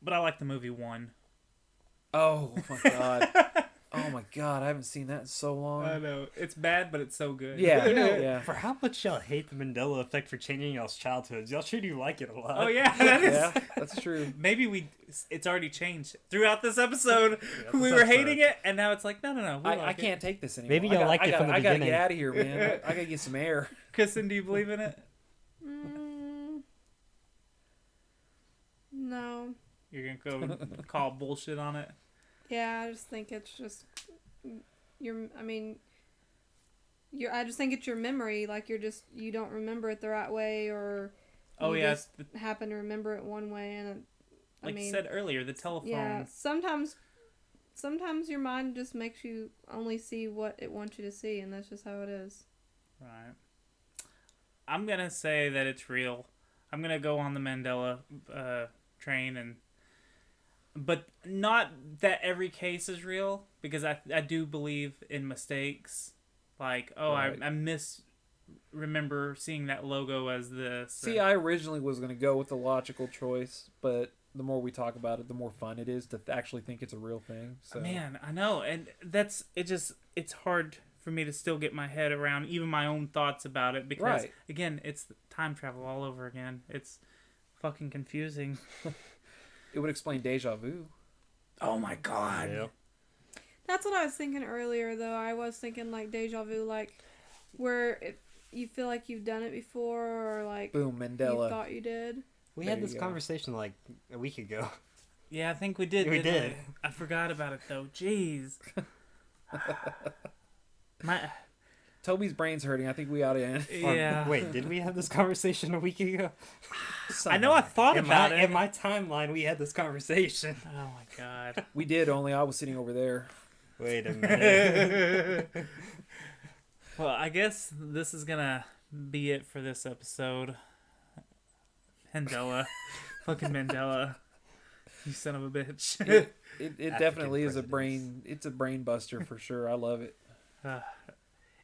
But I like the movie One. Oh my god. Oh my god, I haven't seen that in so long. I know. It's bad, but it's so good. Yeah. You know, Yeah. for how much y'all hate the Mandela Effect for changing y'all's childhoods, y'all sure do like it a lot. Oh yeah, that is. Yeah, that's true. Maybe it's already changed throughout this episode. We were hating it, and now it's like, no. I can't take this anymore. Maybe y'all liked it from the beginning. I gotta get out of here, man. I gotta get some air. Kristen, do you believe in it? No. You're gonna go call bullshit on it? Yeah, I just think it's just I just think it's your memory. Like you don't remember it the right way, or you just happen to remember it one way, and you said earlier, the telephone. Yeah, sometimes your mind just makes you only see what it wants you to see, and that's just how it is. Right. I'm gonna say that it's real. I'm gonna go on the Mandela train, but not that every case is real, because I do believe in mistakes. Like, right. I remember seeing that logo as this. See, I originally was going to go with the logical choice, but the more we talk about it, the more fun it is to actually think it's a real thing. So. Man, I know, and it's hard for me to still get my head around even my own thoughts about it, because again, it's time travel all over again. It's fucking confusing. It would explain deja vu. Oh my god. Yeah. That's what I was thinking earlier, though. I was thinking like deja vu, like where you feel like you've done it before, or like boom, Mandela. You thought you did. We had this conversation like a week ago. Yeah, I think we did. We did. I forgot about it though. Jeez. Toby's brain's hurting. I think we ought to end. Yeah. Wait, did we have this conversation a week ago? I know I thought about it. In my timeline, we had this conversation. Oh my god. We did, only I was sitting over there. Wait a minute. Well, I guess this is gonna be it for this episode. Mandela. Fucking Mandela. You son of a bitch. It definitely is it's a brain buster for sure. I love it.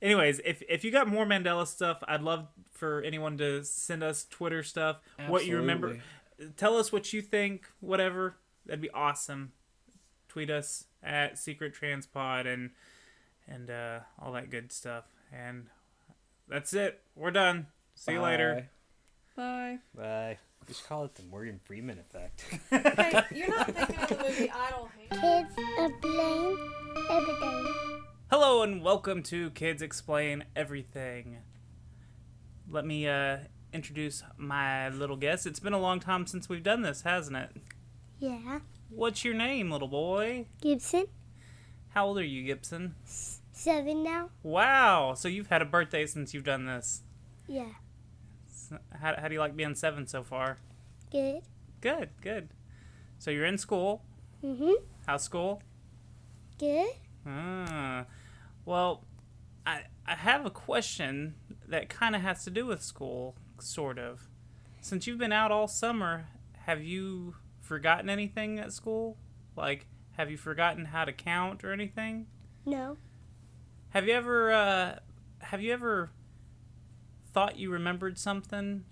Anyways, if you got more Mandela stuff, I'd love for anyone to send us Twitter stuff. Absolutely. What you remember. Tell us what you think, whatever. That'd be awesome. Tweet us at Secret Transpod and all that good stuff. And that's it. We're done. See you later. Bye. Bye. We should call it the Morgan Freeman effect. Hey, you're not thinking of the movie Idle Hands. Kids explain everything. Hello and welcome to Kids Explain Everything. Let me introduce my little guest. It's been a long time since we've done this, hasn't it? Yeah. What's your name, little boy? Gibson. How old are you, Gibson? 7 now. Wow, so you've had a birthday since you've done this. Yeah. How do you like being 7 so far? Good. Good. So you're in school. Mhm. How's school? Good. Well, I have a question that kind of has to do with school, sort of. Since you've been out all summer, have you forgotten anything at school? Like, have you forgotten how to count or anything? No. Have you ever thought you remembered something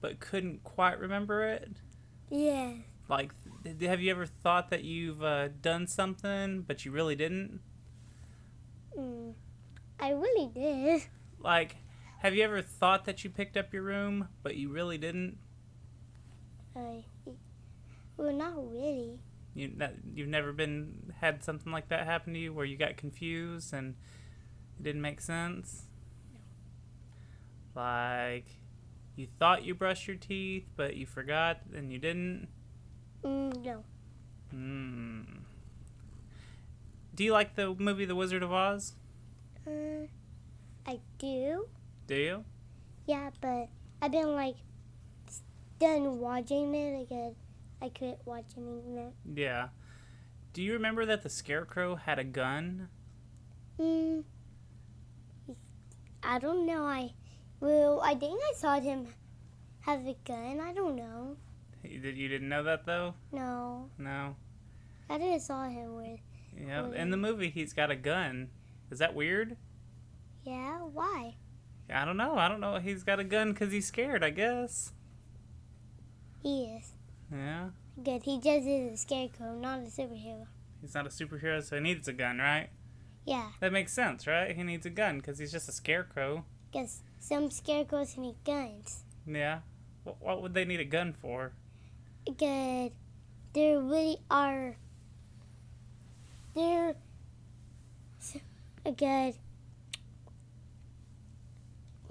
but couldn't quite remember it? Yeah. Like, have you ever thought that you've done something but you really didn't? I really did. Like, have you ever thought that you picked up your room but you really didn't? Well, not really. You've never had something like that happen to you where you got confused and it didn't make sense? No. Like, you thought you brushed your teeth, but you forgot and you didn't? No. Do you like the movie The Wizard of Oz? I do. Do you? Yeah, but I've been done watching it. I quit watching it. Yeah. Do you remember that the Scarecrow had a gun? I don't know. I think I saw him have a gun. I don't know. You didn't know that, though? No. No. I didn't saw him with... Yeah, in the movie, he's got a gun. Is that weird? Yeah, why? I don't know. He's got a gun because he's scared, I guess. He is. Yeah? Good. He just is a scarecrow, not a superhero. He's not a superhero, so he needs a gun, right? Yeah. That makes sense, right? He needs a gun because he's just a scarecrow. Because some scarecrows need guns. Yeah? What would they need a gun for? Good. There really are... They're... Good.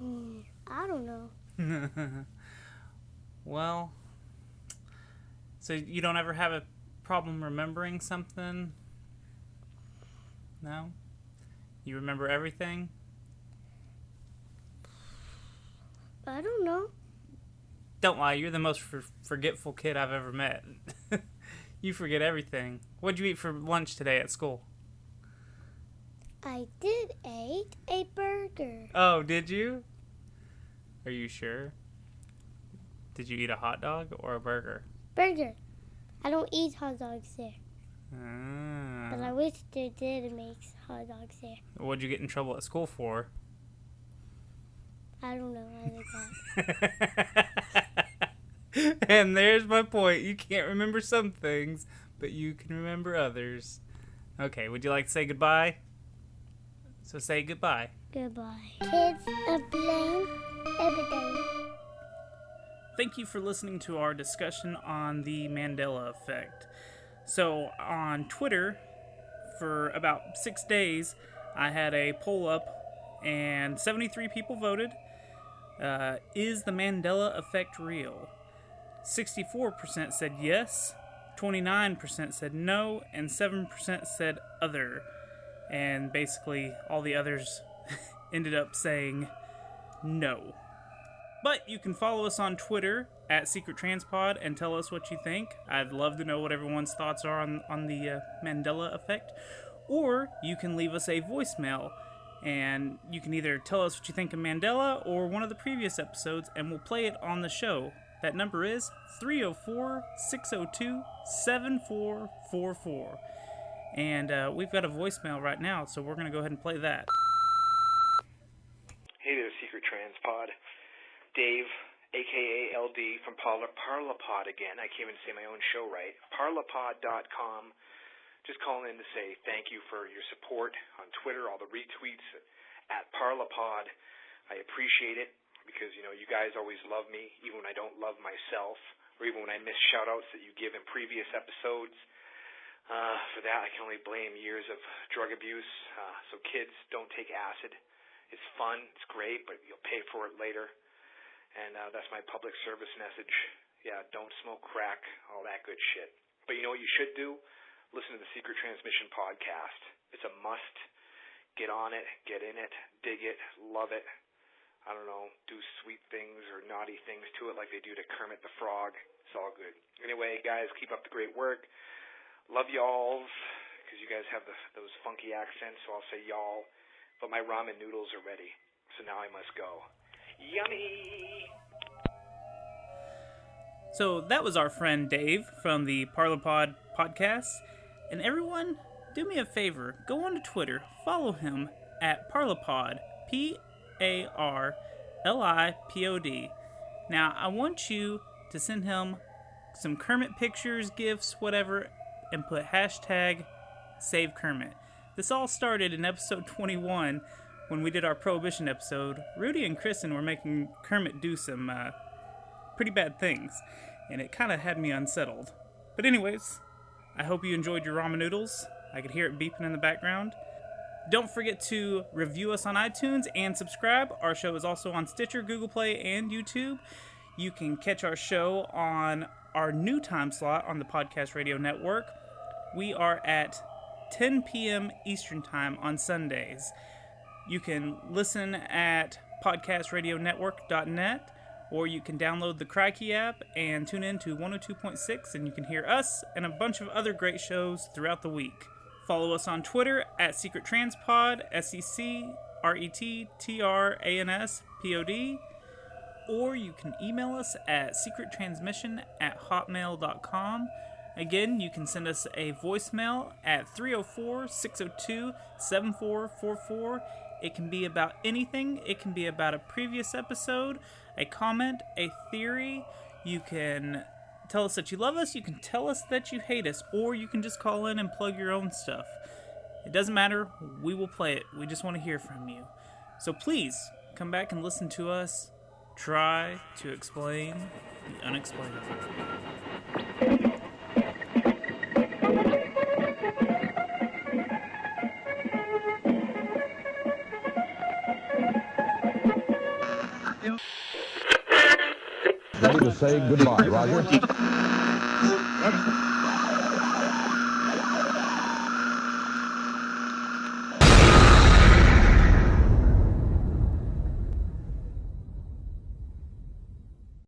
I don't know. Well... So you don't ever have a problem remembering something? No? You remember everything? I don't know. Don't lie, you're the most forgetful kid I've ever met. You forget everything. What'd you eat for lunch today at school? I did eat a burger. Oh, did you? Are you sure? Did you eat a hot dog or a burger? Burger. I don't eat hot dogs there. Ah. But I wish they did make hot dogs there. What'd you get in trouble at school for? I don't know. I think And there's my point. You can't remember some things, but you can remember others. Okay, would you like to say goodbye? So say goodbye. Goodbye. Kids are playing everything. Thank you for listening to our discussion on the Mandela Effect. So on Twitter, for about 6 days, I had a poll up, and 73 people voted. Is the Mandela Effect real? 64% said yes, 29% said no, and 7% said other. And basically, all the others ended up saying no. But you can follow us on Twitter at SecretTransPod and tell us what you think. I'd love to know what everyone's thoughts are on the Mandela Effect. Or you can leave us a voicemail, and you can either tell us what you think of Mandela or one of the previous episodes, and we'll play it on the show. That number is 304-602-7444. And we've got a voicemail right now, so we're going to go ahead and play that. Hey there, Secret Transpod. Dave, a.k.a. LD from Parlapod again. I can't even say my own show right. Parlapod.com. Just calling in to say thank you for your support on Twitter, all the retweets at Parlapod. I appreciate it because, you know, you guys always love me, even when I don't love myself, or even when I miss shout-outs that you give in previous episodes. For that, I can only blame years of drug abuse. So kids, don't take acid. It's fun, it's great, but you'll pay for it later. And that's my public service message. Yeah, don't smoke crack, all that good shit. But you know what you should do? Listen to the Secret Transmission podcast. It's a must. Get on it, get in it, dig it, love it. I don't know, do sweet things or naughty things to it like they do to Kermit the Frog. It's all good. Anyway, guys, keep up the great work. Love y'alls, because you guys have those funky accents, so I'll say y'all. But my ramen noodles are ready, so now I must go. Yummy! So that was our friend Dave from the Parlapod podcast. And everyone, do me a favor. Go on to Twitter. Follow him at Parlapod. Parlipod. Now, I want you to send him some Kermit pictures, gifts, whatever, and put hashtag Save Kermit. This all started in episode 21 when we did our Prohibition episode. Rudy and Kristen were making Kermit do some pretty bad things, and it kind of had me unsettled. But anyways, I hope you enjoyed your ramen noodles. I could hear it beeping in the background. Don't forget to review us on iTunes and subscribe. Our show is also on Stitcher, Google Play, and YouTube. You can catch our show on our new time slot on the Podcast Radio Network. We are at 10 p.m. Eastern Time on Sundays. You can listen at podcastradionetwork.net, or you can download the Crikey app and tune in to 102.6, and you can hear us and a bunch of other great shows throughout the week. Follow us on Twitter at SecretTranspod, RETTRANSPOD, or you can email us at secrettransmission@hotmail.com. Again, you can send us a voicemail at 304-602-7444. It can be about anything. It can be about a previous episode, a comment, a theory. You can tell us that you love us. You can tell us that you hate us. Or you can just call in and plug your own stuff. It doesn't matter. We will play it. We just want to hear from you. So please, come back and listen to us try to explain the unexplainable. Ready to say goodbye, Roger.